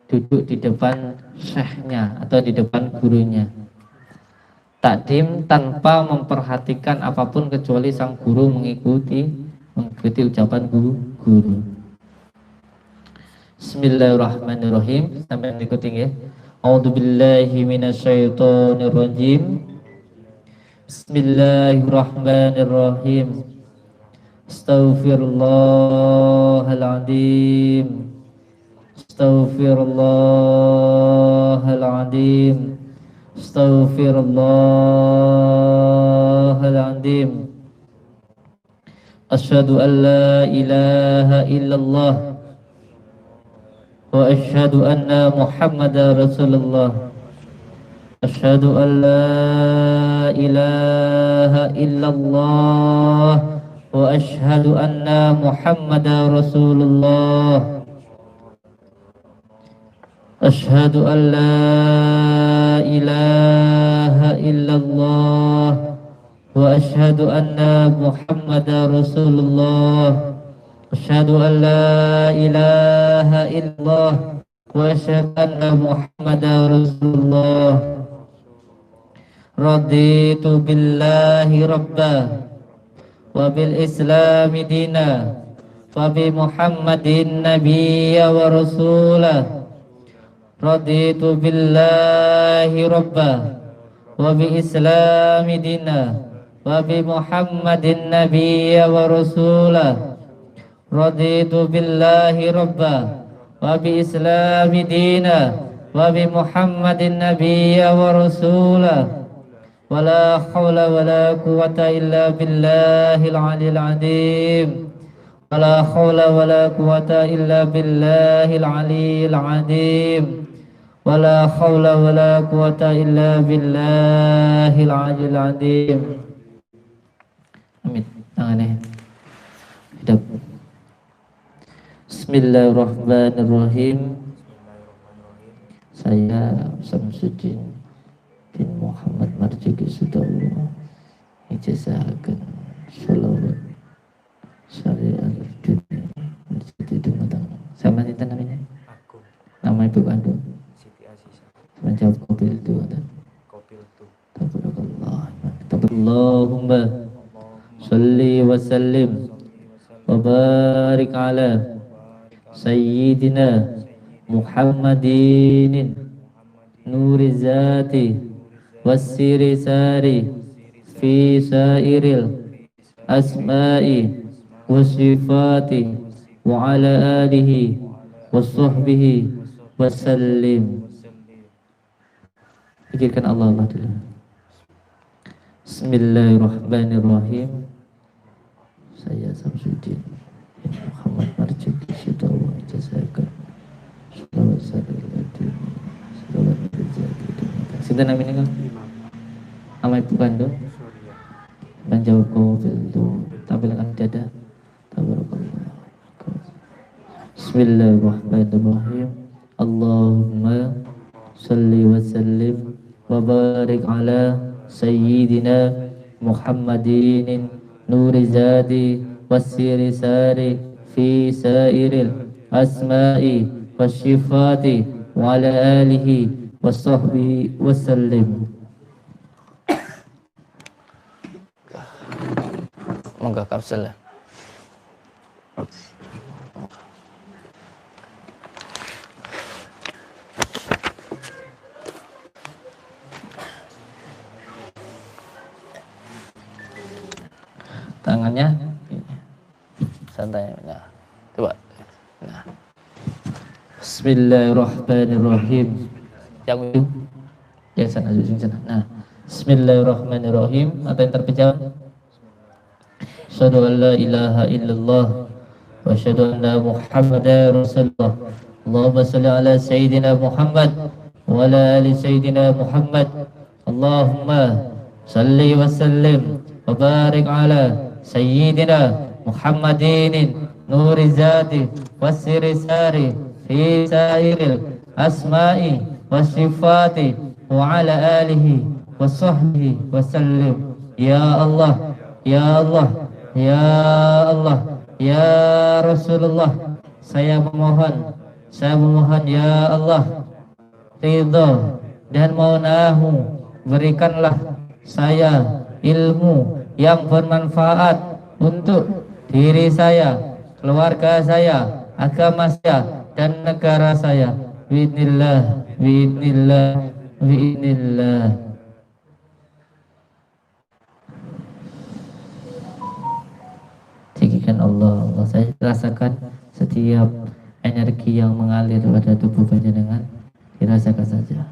duduk di depan syekhnya atau di depan gurunya. Takdim tanpa memperhatikan apapun kecuali sang guru mengikuti ucapan guru. Bismillahirrahmanirrahim. Sampai ikuti ya. A'udzubillahi minasyaitonirrajim. Bismillahirrahmanirrahim. Astaghfirullahaladzim. Astaghfirullahaladzim. Astaghfirullahaladzim. Asyhadu an la ilaha illallah wa asyhadu anna Muhammadar Rasulullah. Asyhadu an la ilaha illallah wa asyhadu anna Muhammadar Rasulullah. Asyhadu an la ilaha illallah wa asyhadu anna Muhammadar Rasulullah. Asyhadu an la ilaha illallah wa asyhadu anna Muhammadar Rasulullah. Raditu billahi rabbah wa bil islami dina wa bi Muhammadin nabiyya wa rasulah. Raditu billahi rabbah wa bi islami dina wa bi Muhammadin nabiyya wa rasulah. Raditu billahi rabbah wa bi islami dina wa bi Muhammadin nabiyya wa rasulah. Wala hawla wala quwwata illa billahil aliyil azim. Wala hawla wala quwwata illa billahil aliyil azim. Wala hawla wala quwwata illa billahil aliyil azim. Amin. Tangannya hidup. Bismillahirrahmanirrahim. Saya Samsuddin bin Muhammad Marzuki Sudaryo ijazahkan sholawat syariah dunia di Dumatang. Sama itu namanya? Aku. Nama ibu kandung? Siti Azizah. Menjawab kopil itu ada. Kopil itu. Tabarakallah. Allahumma sholli wa sallim wa barik ala sayyidina Muhammadin nuri zati wasiri sari fi sairil asma'i wasifati wa ala alihi wassuhbihi wasallim. Pikirkan Allah dulu. Bismillahirrahmanirrahim. Saya Samsuddin bin Muhammad Marzuki Sudaryo ijazahkan sholawat syariah dunia sholawat berzati dunia. Sinten namanya kan? Nama ibu kandung? Menjawab kau itu tampilkan dada. Tabarakallah. Bismillahirrahmanirrahim. Allahumma salli wa sallim wa barik ala sayyidina Muhammadin nuri zati wasiri sari fi sairil asma'i wasyifati wa ala alihi wassuhbihi wasallim. Monggo kapsul. Tangannya santai. Nah, coba. Nah. Bismillahirrahmanirrahim. Yang itu ya sana sana. Nah, Bismillahirrahmanirrahim. Atau yang terpejam. Asyhadu an la ilaha illallah wa asyhadu anna Muhammadar Rasulullah. Allahumma shalli ala sayyidina Muhammad wa ala ali sayyidina Muhammad. Allahumma shalli wa sallim wa barik ala sayyidina Muhammadin nuri zati wasiri sari fi sairil asma'i wasifati wa ala alihi wa sahbihi wasallim. Ya Allah, ya Allah, ya Allah, ya Rasulullah, saya memohon ya Allah ridho dan maunahu, berikanlah saya ilmu yang bermanfaat untuk diri saya, keluarga saya, agama saya, dan negara saya. Bi'idznillah, bi'idznillah, bi'idznillah. Tinggikan Allah, Allah. Saya rasakan setiap energi yang mengalir pada tubuh panjenengan, dirasakan saja.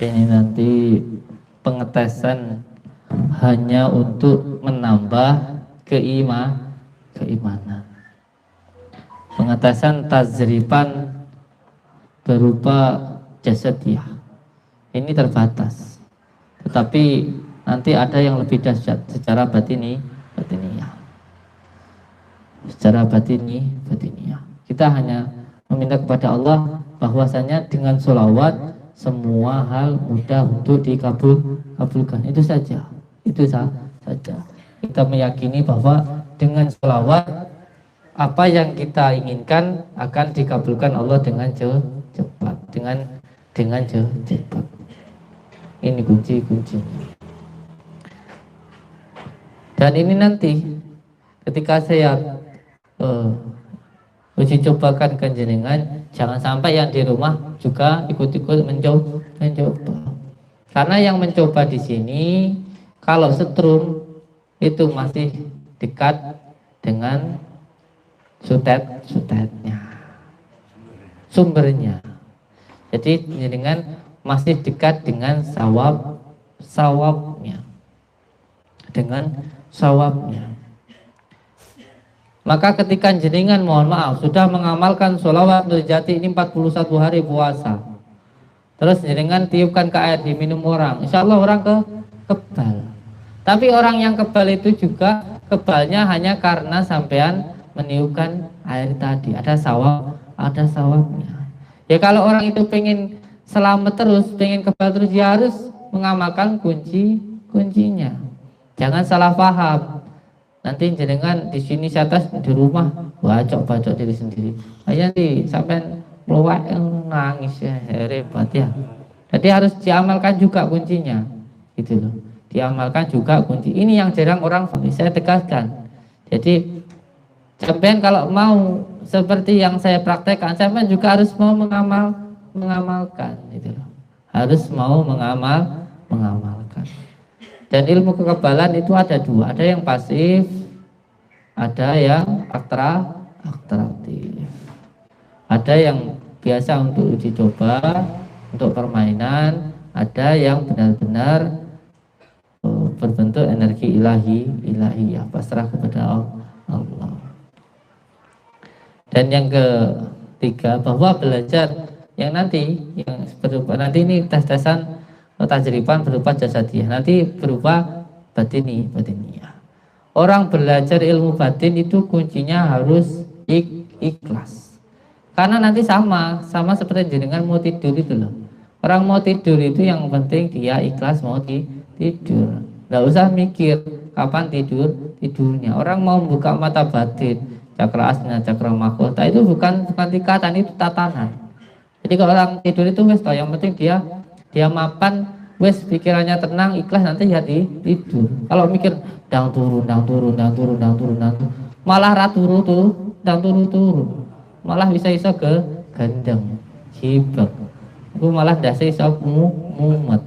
Ini nanti pengetesan hanya untuk menambah keimanan. Pengetesan tajriban berupa jasadiah ini terbatas, tetapi nanti ada yang lebih dahsyat secara batiniah. Secara batiniah kita hanya meminta kepada Allah bahwasanya dengan sholawat semua hal mudah untuk dikabulkan. Itu saja. Kita meyakini bahwa dengan sholawat apa yang kita inginkan akan dikabulkan Allah dengan cepat, dengan cepat. Ini kuncinya. Dan ini nanti ketika saya uji cobakan jenengan, jangan sampai yang di rumah juga ikut-ikut mencoba. Karena yang mencoba di sini kalau setrum itu masih dekat dengan sutetnya, sumbernya. Jadi jenengan masih dekat dengan sawabnya. Maka ketika jenengan mohon maaf sudah mengamalkan sholawat Nurjati ini 41 hari puasa, terus jenengan tiupkan ke air diminum orang, insya Allah orang kebal. Tapi orang yang kebal itu juga kebalnya hanya karena sampean meniupkan air tadi, ada sawabnya. Ya kalau orang itu pengen selamat terus, pengen kebal terus, dia harus mengamalkan kuncinya. Jangan salah paham. Nanti jenengan di sini di atas, di rumah bacok diri sendiri. Aja nanti sampai keluar nangis ya, repot ya. Jadi harus diamalkan juga kuncinya, gitu loh. Diamalkan juga kunci. Ini yang jarang orang saya tegaskan. Jadi sampean kalau mau seperti yang saya praktekkan, sampean juga harus mau mengamalkan, gitu loh. Harus mau mengamalkan. Dan ilmu kekebalan itu ada dua, ada yang pasif, ada yang atraktif. Ada yang biasa untuk uji coba, untuk permainan, ada yang benar-benar berbentuk energi ilahiyah, pasrah kepada Allah. Dan yang ketiga, bahwa belajar yang nanti ini tes-tesan tajriban berupa jasadiah, nanti berupa batiniah. Orang belajar ilmu batin itu kuncinya harus ikhlas. Karena nanti sama seperti jenengan mau tidur itu loh. Orang mau tidur itu yang penting dia ikhlas mau tidur. Nggak usah mikir kapan tidurnya. Orang mau buka mata batin, cakra asna, cakra mahkota itu bukan tingkatan, itu tatanan. Jadi kalau orang tidur itu wes yang penting dia mapan, wes pikirannya tenang, ikhlas, nanti ya tidur. Kalau mikir dang turun, malah raturu malah bisa ke gandeng, cibak. Itu malah dasi iso mumet.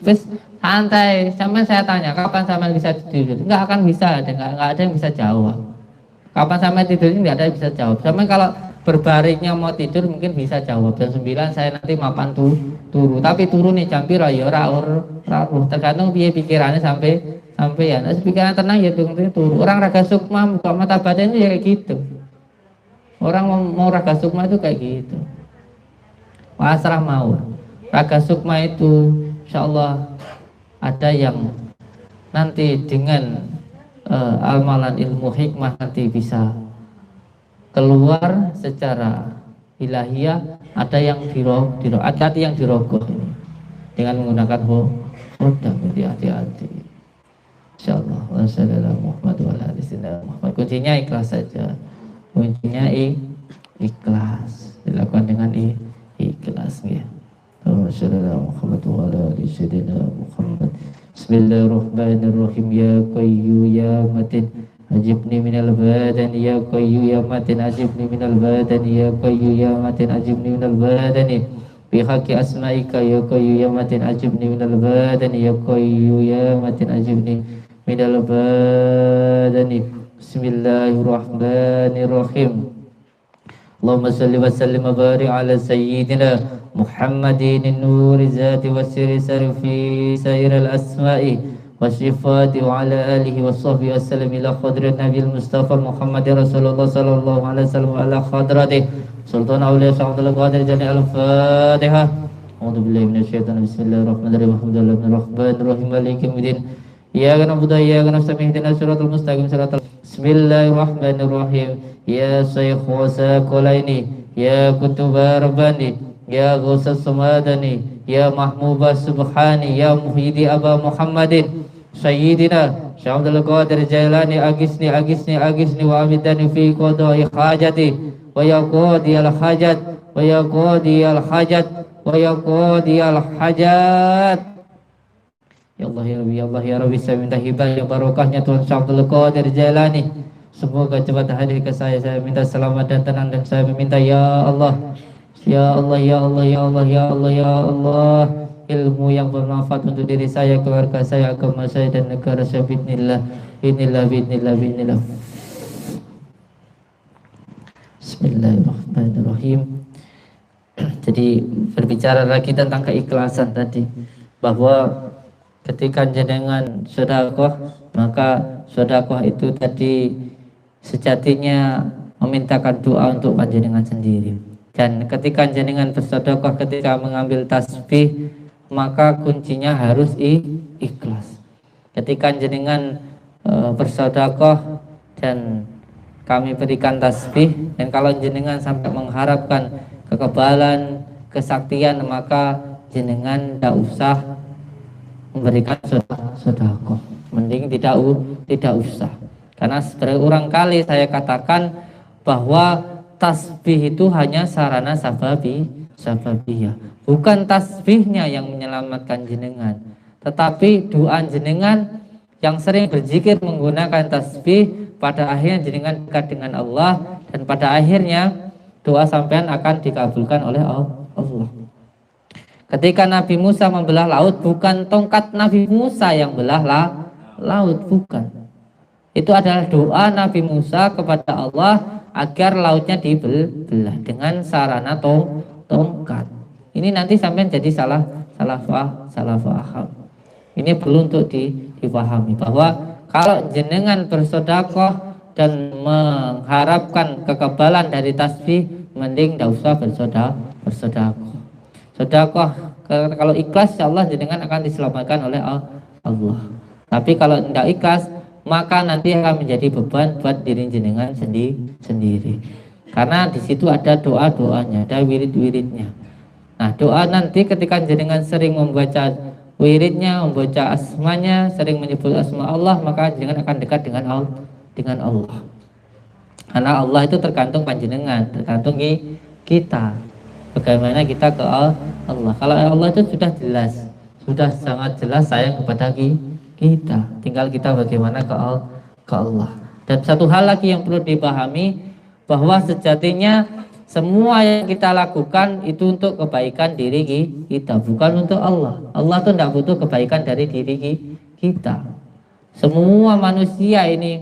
Wes santai. Sampai saya tanya kapan sampai bisa tidur? Enggak akan bisa, enggak ada yang bisa jawab. Kapan sampai tidur ini enggak ada yang bisa jawab. Sampai kalau berbaringnya mau tidur mungkin bisa jawab jam 9 saya nanti mapan turu, tapi turun nih jam piro ya ora tergantung piye pikirannya sampai ya. Nah, pikiran tenang ya turu. Orang raga sukma buka mata badan itu ya kayak gitu. Orang mau raga sukma itu kayak gitu. Pasrah mau. Raga sukma itu insyaallah ada yang nanti dengan amalan ilmu hikmah nanti bisa keluar secara ilahiyah, ada yang hati-hati yang dirogoh ini dengan menggunakan hodang. Jadi hati-hati insyaallah. Wassalamualaikum warahmatullahi wabarakatuh. Kuncinya ikhlas saja, kuncinya ikhlas, dilakukan dengan ikhlas ya. Bismillahirrahmanirrahim. Ya Qayyum ya Matin أجبني من البدن يا قيوم يا متين أجبني من البدن يا قيوم يا متين أجبني من البدن بحق أسمائك يا قيوم يا متين أجبني من البدن يا قيوم يا متين أجبني من البدن بسم الله الرحمن الرحيم اللهم صل وسلم وبارك على سيدنا محمد النور ذات والسر سر في سائر الأسماء والصفات وعلى آله وصحبه وسلم إلى خضر النبي المصطفى محمد رسول الله صلى الله عليه وسلم وعلى خضرته سلطان أولياء سعد القادر جميع الفاتحة أعوذ بالله من الشيطان بسم الله الرحمن الرحيم الحمد لله الرحمن الرحيم مالك يوم الدين إياك نعبد وإياك نستعين اهدنا الصراط المستقيم صراط بسم الله الرحمن الرحيم يا شيخ وساكوليني يا كتب رباني يا غوث السمادني يا محمود سبحاني يا محيدي أبا محمد سيدنا شعب القادر جيلاني أغثني أغثني أغثني وأمدني في قضاء حاجتي ويا قاضي الحاجات ويا قاضي الحاجات ويا قاضي الحاجات. Ya Allah ya Rabbi, ya Allah ya Rabbi, saya minta hibah yang barokahnya Tuhan Syabdul Qadir Jailani. Semoga cepat hadir ke saya minta selamat dan tenang, dan saya meminta ya Allah, ya Allah, ya Allah, ya Allah, ya Allah, ya Allah, ilmu yang bermanfaat untuk diri saya, keluarga saya, agama saya, dan negara saya. Bismillah, bismillah, bismillah, bismillah. Bismillahirrahmanirrahim. Jadi berbicara lagi tentang keikhlasan tadi, bahwa ketika jenengan sedekah, maka sedekah itu tadi sejatinya memintakan doa untuk panjenengan sendiri. Dan ketika jenengan bersedekah, ketika mengambil tasbih, maka kuncinya harus ikhlas. Ketika jenengan bersedekah dan kami berikan tasbih, dan kalau jenengan sampai mengharapkan kekebalan, kesaktian, maka jenengan tidak usah memberikan sedekah, mending tidak usah. Karena berulang kali saya katakan bahwa tasbih itu hanya sarana sababiyah, bukan tasbihnya yang menyelamatkan jenengan, tetapi doa jenengan yang sering berzikir menggunakan tasbih, pada akhirnya jenengan dekat dengan Allah, dan pada akhirnya doa sampean akan dikabulkan oleh Allah. Ketika Nabi Musa membelah laut, bukan tongkat Nabi Musa yang belah laut, bukan. Itu adalah doa Nabi Musa kepada Allah agar lautnya dibelah dengan sarana tongkat. Ini nanti sampai jadi salah paham. Ini perlu untuk dipahami bahwa kalau jenengan bersedekah dan mengharapkan kekebalan dari tasbih, mending tidak usah bersedekah. Sedekah kalau ikhlas, insyaallah jenengan akan diselamatkan oleh Allah. Tapi kalau tidak ikhlas, maka nanti akan menjadi beban buat diri jenengan sendiri. Karena di situ ada doa-doanya, ada wirid-wiridnya. Nah, doa nanti ketika jenengan sering membaca wiridnya, membaca asmanya, sering menyebut asma Allah, maka jenengan akan dekat dengan Allah. Karena Allah itu tergantung panjenengan, tergantung kita. Bagaimana kita ke Allah. Kalau Allah itu sudah jelas, sudah sangat jelas sayang kepada kita. Tinggal kita bagaimana ke Allah. Dan satu hal lagi yang perlu dipahami, bahwa sejatinya semua yang kita lakukan itu untuk kebaikan diri kita, bukan untuk Allah. Allah itu tidak butuh kebaikan dari diri kita. Semua manusia ini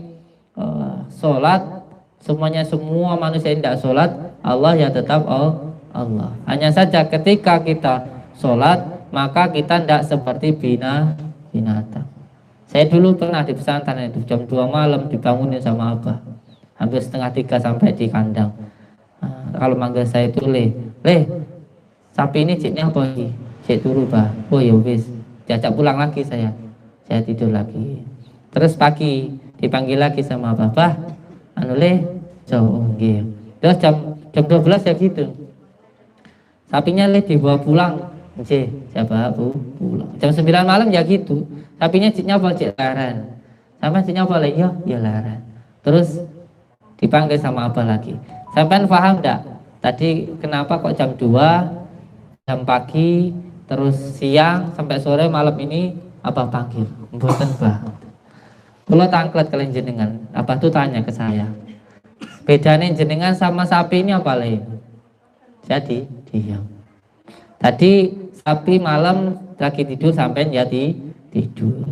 sholat, semua manusia ini tidak sholat, Allah ya tetap Allah. Hanya saja ketika kita sholat, maka kita tidak seperti binatang. Saya dulu pernah di pesantren itu jam 2 malam dibangunin sama abah, hampir setengah 3 sampai di kandang. Kalau manggil saya itu le, sapi ini ciknya apa lagi? Cik turu bah. Oh ya wis, diajak pulang lagi saya tidur lagi. Terus pagi dipanggil lagi sama abah, anu le, jauh nggih. Terus jam 12 ya gitu. Sapinya le dibawa pulang, saya bawa pulang. Jam 9 malam ya gitu. Sapinya ciknya apa? Cik laran. Sampai ciknya apa lagi? Ya laran. Terus dipanggil sama abah lagi. Sampai paham enggak? Tadi kenapa kok jam 2, jam pagi, terus siang sampai sore malam ini abah panggil? Mboten bah. Kalau tangklet kalian jenengan, apa tuh tanya ke saya. Bedanya jenengan sama sapi ini apa lain? Jadi diam. Tadi sapi malam lagi tidur sampai ya tidur.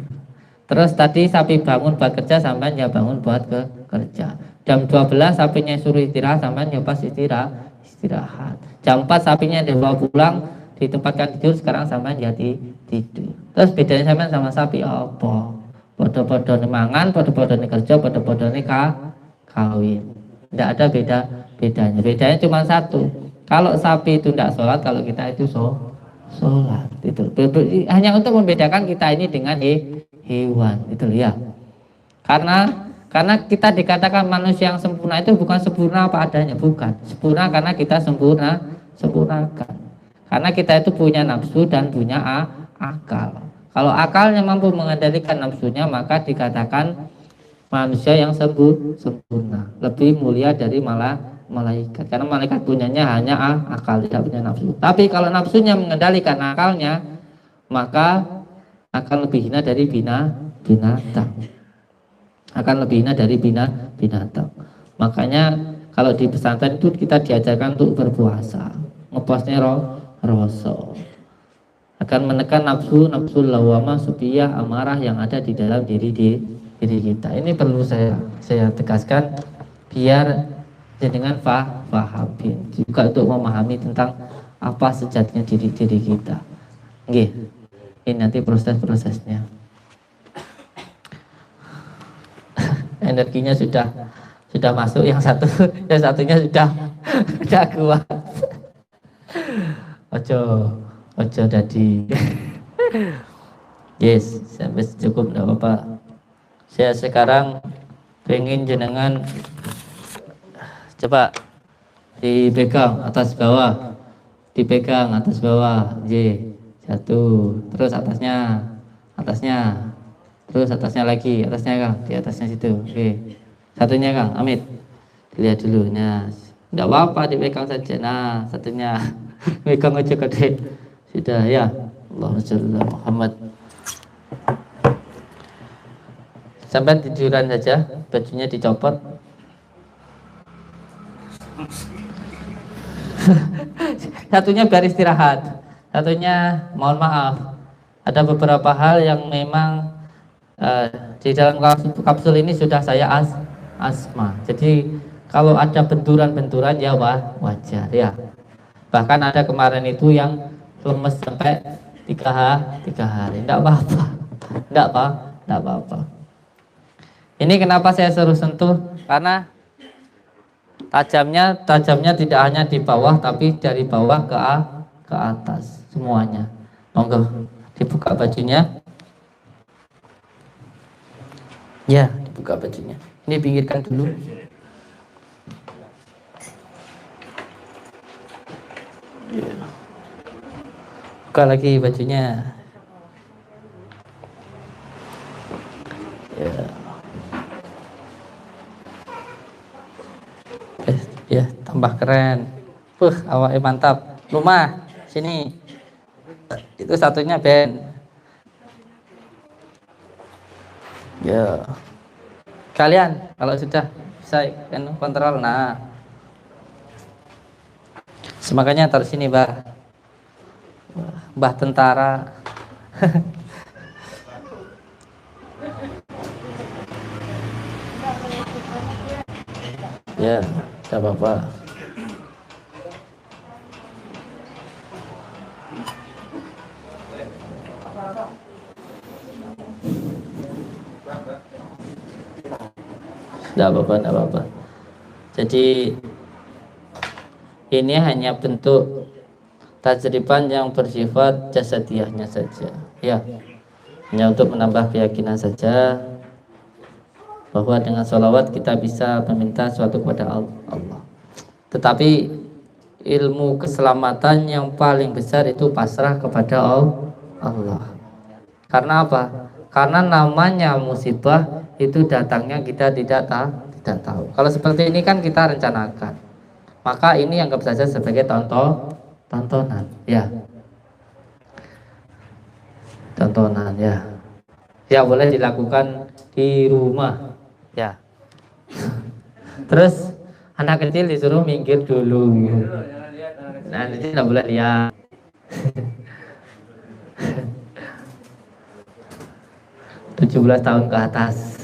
Terus tadi sapi bangun buat kerja sampai ya bangun buat kerja. Jam 12 sapinya suruh istirahat sampai ya pas istirahat. Jam 4 sapinya dibawa pulang ditempatkan tidur, sekarang sampai ya tidur. Terus bedanya sampai sama sapi apa? Podo-podo mangan, podo-podo kerja, podo-podo kawin. Tidak ada bedanya. Bedanya cuma satu. Kalau sapi itu tidak sholat, kalau kita itu sholat. Itu hanya untuk membedakan kita ini dengan hewan. Itu ya. Karena kita dikatakan manusia yang sempurna itu bukan sempurna apa adanya, bukan. Sempurna karena kita sempurnakan. Karena kita itu punya nafsu dan punya akal. Kalau akalnya mampu mengendalikan nafsunya, maka dikatakan manusia yang sempurna, lebih mulia dari malaikat. Karena malaikat punyanya hanya akal, tidak punya nafsu. Tapi kalau nafsunya mengendalikan akalnya, maka akan lebih hina dari binatang. Akan lebih hina dari binatang. Makanya kalau di pesantren itu kita diajarkan untuk berpuasa, ngepuasnya rasa, akan menekan nafsu lawamah, supiyah, amarah yang ada di dalam diri kita. Ini perlu saya tegaskan biar jenengan pahamin juga untuk memahami tentang apa sejatinya diri kita. Nggih. Ini nanti proses-prosesnya. Energinya sudah masuk, yang satunya sudah kuat. Ojo jadi. Yes, sampai cukup, enggak apa-apa. Saya sekarang pengen jenengan coba dipegang atas bawah, satu, terus atasnya, terus atasnya lagi, Kang, di atasnya situ. Oke, satunya Kang, Amit, dilihat dulu. Nah, enggak apa-apa, dipegang saja. Nah, satunya pegang aja gede. Sudah ya. Allahumma sholli ala Muhammad. Sampai tiduran saja, bajunya dicopot. Satunya biar istirahat, satunya mohon maaf, ada beberapa hal yang memang di dalam kapsul ini sudah saya asma. Jadi kalau ada benturan-benturan ya wajar ya. Bahkan ada kemarin itu yang lemes sampai 3 hari. Tidak apa-apa. Ini kenapa saya suruh sentuh? Karena tajamnya tidak hanya di bawah, tapi dari bawah ke atas semuanya. Monggo dibuka bajunya. Ya, dibuka bajunya. Ini pinggirkan dulu. Buka lagi bajunya. Ya, tambah keren. Awalnya mantap. Lumah, sini. Itu satunya Ben. Ya. Kalian kalau sudah bisa kontrol, nah. Semakanya taruh sini, Mbah tentara. Ya, tidak apa-apa. Tidak apa-apa. Jadi ini hanya bentuk tajriban yang bersifat jasadiahnya saja, ya, hanya untuk menambah keyakinan saja bahwa dengan sholawat kita bisa meminta sesuatu kepada Allah. Tetapi ilmu keselamatan yang paling besar itu pasrah kepada Allah. Karena apa? Karena namanya musibah itu datangnya kita tidak tahu. Kalau seperti ini kan kita rencanakan, maka ini anggap saja sebagai tontonan, ya. Tontonan, ya. Ya boleh dilakukan di rumah. Ya. Terus anak kecil disuruh minggir dulu. Nah, nanti tidak boleh lihat. 17 tahun ke atas.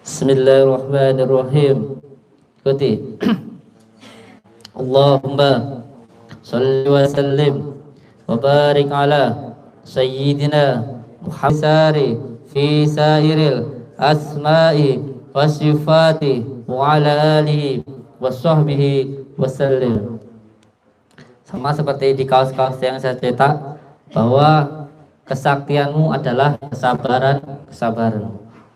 Bismillahirrahmanirrahim. Ikuti. Allahumma salli wa sallim wa barik ala sayyidina Muhammad fi sairil asma'i wa sifati wa ala alihi wa sahbihi wa sallim. Sama seperti di kaos-kaos yang saya cetak, bahwa kesaktianmu adalah kesabaran.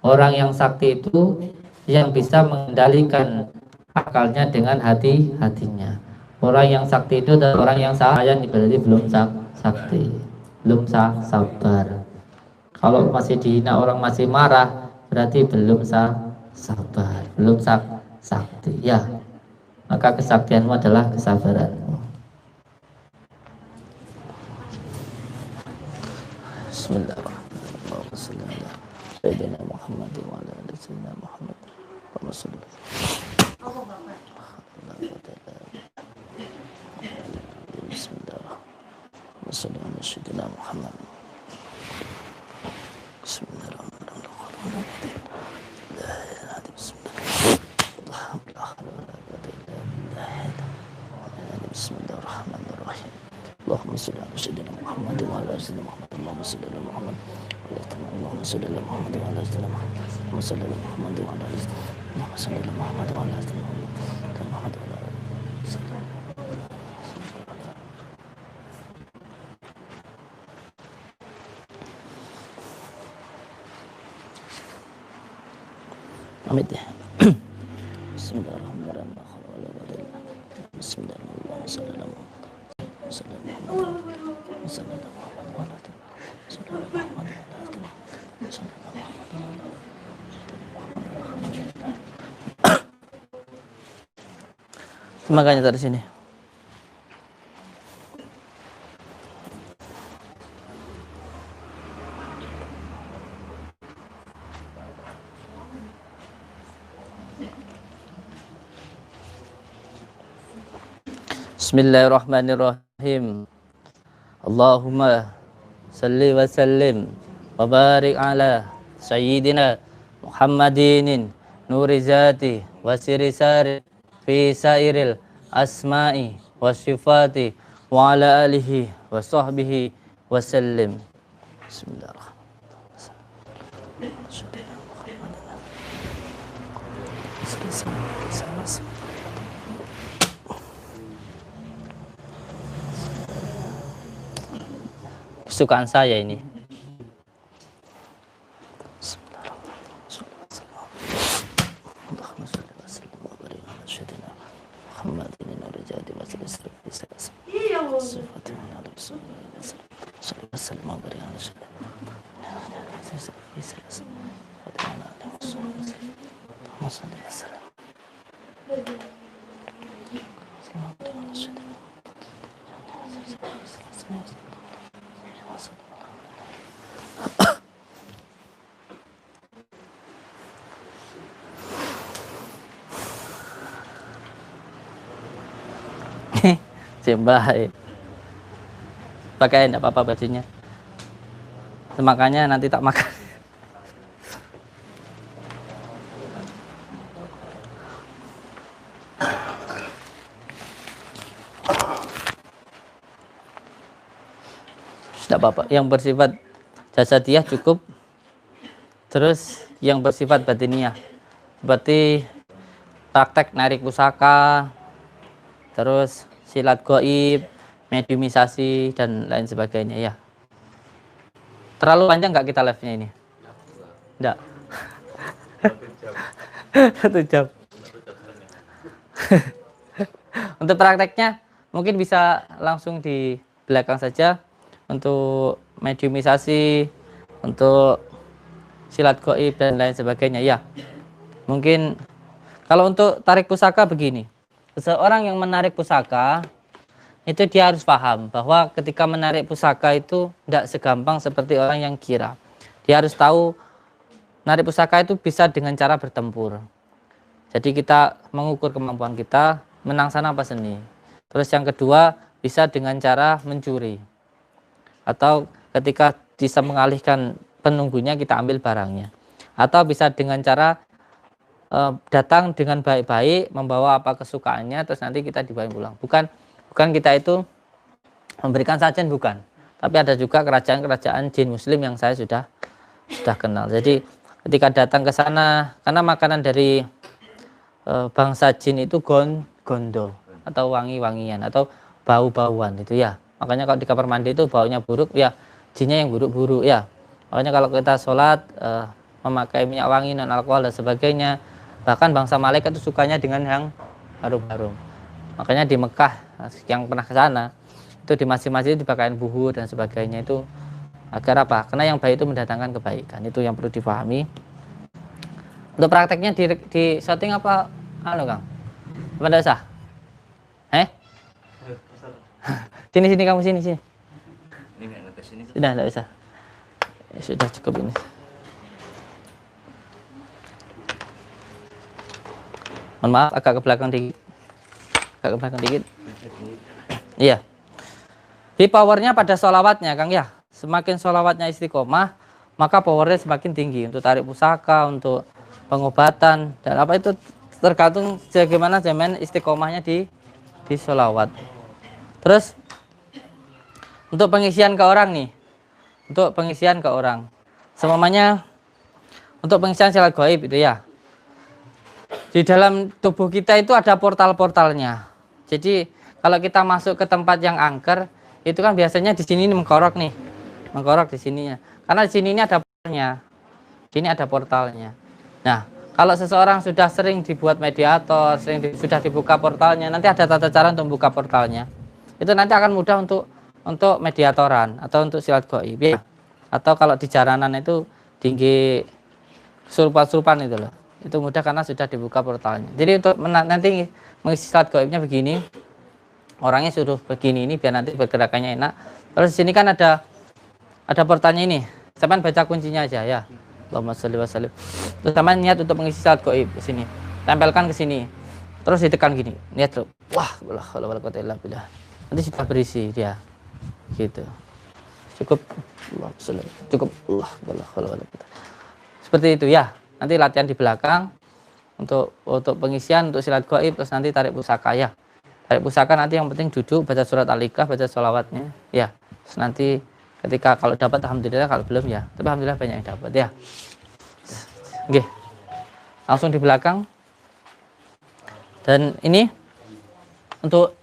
Orang yang sakti itu yang bisa mengendalikan akalnya dengan hatinya. Orang yang sakti itu adalah orang yang sayang, berarti belum sakti, belum sabar. Kalau masih dihina orang, masih marah, berarti belum sabar, belum sakti. Ya, maka kesaktianmu adalah kesabaranmu. Bismillahirrahmanirrahim. Sayyidina Muhammad wa ala ali sayyidina Muhammad. Bismillahirrahmanirrahim. Muhammad. Bismillahirrahmanirrahim. Allahumma shalli ala sayyidina Muhammad wa ala ali sayyidina Muhammad. Allahumma shalli ala Muhammad. Allahumma shalli ala Muhammad wa ala ali sayyidina Muhammad. Allahumma shalli ala Muhammad wa ala ali Allahumma shalli ala Muhammad wa ala ali sayyidina Muhammad. Amit ya. Bismillahirrahmanirrahim. Bismillahirrahmanirrahim. Makanya dari sini. Bismillahirrahmanirrahim. Allahumma salli wa sallim wa barik ala sayyidina Muhammadin nuri zati wa siri sari fi sairil asma'i wa sifati wa ala alihi wa sahbihi wa sallim. Bismillahirrahmanirrahim. Kesukaan saya ini. Baik. Pakai enggak apa-apa bajunya. Makanya nanti tak makan. Tidak apa-apa. Yang bersifat jasadiah cukup. Terus yang bersifat batiniah, berarti praktek narik pusaka, terus silat goib, mediumisasi, dan lain sebagainya ya. Terlalu panjang nggak kita live-nya ini? Enggak. 1 jam. Untuk prakteknya mungkin bisa langsung di belakang saja. Untuk mediumisasi untuk silat gaib dan lain sebagainya. Ya, mungkin kalau untuk tarik pusaka begini, seseorang yang menarik pusaka itu dia harus paham bahwa ketika menarik pusaka itu tidak segampang seperti orang yang kira. Dia harus tahu menarik pusaka itu bisa dengan cara bertempur. Jadi kita mengukur kemampuan kita, menang sana apa seni. Terus yang kedua bisa dengan cara mencuri. Atau ketika bisa mengalihkan penunggunya kita ambil barangnya. Atau bisa dengan cara datang dengan baik-baik, membawa apa kesukaannya, terus nanti kita dibawa pulang. Bukan kita itu memberikan sajian, bukan. Tapi ada juga kerajaan-kerajaan jin muslim yang saya sudah kenal. Jadi ketika datang ke sana, karena makanan dari bangsa jin itu gondo atau wangi-wangian atau bau-bauan itu ya. Makanya kalau di kamar mandi itu baunya buruk ya, jinnya yang buruk-buruk ya. Makanya kalau kita sholat memakai minyak wangi, non alkohol dan sebagainya, bahkan bangsa malaikat itu sukanya dengan yang harum-harum. Makanya di Mekah yang pernah ke sana itu di masjid-masjid dipakaiin buhu dan sebagainya itu agar apa? Karena yang baik itu mendatangkan kebaikan. Itu yang perlu dipahami. Untuk prakteknya di setting apa Kang? Apa enggak usah? Sini kamu sini. Ini enggak ngetes ini. Sudah enggak usah. Ya, sudah cukup ini. Mohon maaf agak ke belakang dikit. Iya. Di powernya pada sholawatnya Kang ya. Semakin sholawatnya istiqomah, maka powernya semakin tinggi untuk tarik pusaka, untuk pengobatan dan apa itu tergantung bagaimana zaman istiqomahnya di sholawat. Terus untuk pengisian ke orang nih, semuanya untuk pengisian silat gaib itu ya. Di dalam tubuh kita itu ada portal-portalnya. Jadi kalau kita masuk ke tempat yang angker, itu kan biasanya di sini mengkorok di sininya. Karena di sini ini ada portalnya. Sini ada portalnya. Nah, kalau seseorang sudah sering dibuat mediator, sudah dibuka portalnya, nanti ada tata cara untuk membuka portalnya. Itu nanti akan mudah untuk mediatoran atau untuk silat gaib ya. Atau kalau di jaranan itu tinggi surupan itu loh. Itu mudah karena sudah dibuka portalnya. Jadi untuk nanti mengisi silat gaibnya begini, orangnya suruh begini ini biar nanti bergerakannya enak. Terus di sini kan ada portalnya ini. Sampai baca kuncinya aja ya. Allahumma sholli wa sallim. Terus sama niat untuk mengisi silat gaib di sini. Tempelkan ke sini. Terus ditekan gini. Niat tuh. Wah, wala quwwata illa billah. Nanti sudah berisi dia. Gitu. Cukup Allah sholli. Cukup Allah wala quwwata. Seperti itu ya. Nanti latihan di belakang untuk pengisian untuk silat gaib, terus nanti tarik pusaka ya. Tarik pusaka nanti yang penting duduk baca surat Al-Ikhlas, baca sholawatnya ya. Terus nanti ketika kalau dapat alhamdulillah, kalau belum ya. Tapi alhamdulillah banyak yang dapat ya. Oke. Langsung di belakang. Dan ini untuk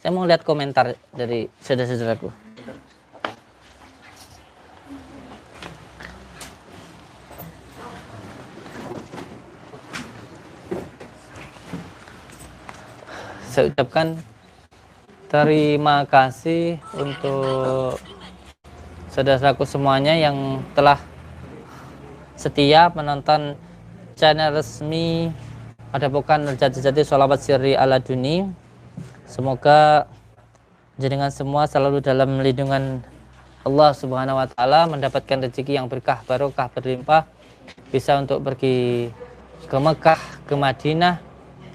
saya mau lihat komentar dari saudara-saudaraku. Saya ucapkan terima kasih untuk saudaraku semuanya yang telah setia menonton channel resmi Padepokan Nerjati Sholawat Sirri Ala Duni. Semoga jenengan semua selalu dalam lindungan Allah Subhanahu wa taala, mendapatkan rezeki yang berkah, barokah, berlimpah, bisa untuk pergi ke Mekah, ke Madinah,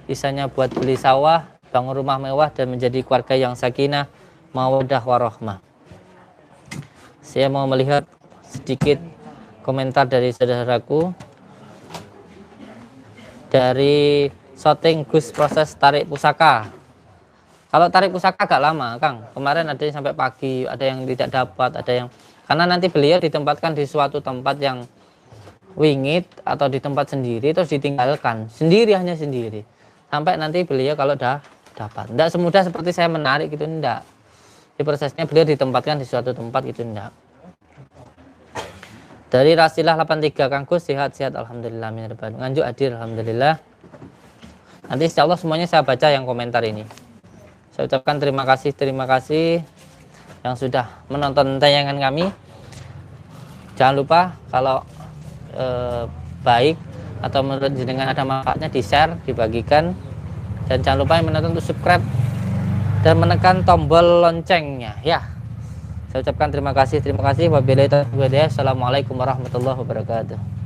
bisanya buat beli sawah, bangun rumah mewah dan menjadi keluarga yang sakinah, mawaddah warahmah. Saya mau melihat sedikit komentar dari saudaraku dari shooting Gus proses tarik pusaka. Kalau tarik pusaka agak lama, Kang. Kemarin ada yang sampai pagi, ada yang tidak dapat, ada yang karena nanti beliau ditempatkan di suatu tempat yang wingit atau di tempat sendiri terus ditinggalkan hanya sendiri sampai nanti beliau kalau udah dapat. Tidak semudah seperti saya menarik gitu, enggak. Di prosesnya beliau ditempatkan di suatu tempat gitu, enggak. Dari Rasilah 83, Kang Gus sehat-sehat alhamdulillah, nganjuk hadir alhamdulillah. Nanti insyaallah semuanya saya baca yang komentar ini. Saya ucapkan terima kasih yang sudah menonton tayangan kami. Jangan lupa kalau baik atau menurut jenengan ada manfaatnya, di-share, dibagikan, dan jangan lupa yang menonton untuk subscribe dan menekan tombol loncengnya ya. Saya ucapkan terima kasih. Wabillahi taufiq wal hidayah. Assalamualaikum warahmatullahi wabarakatuh.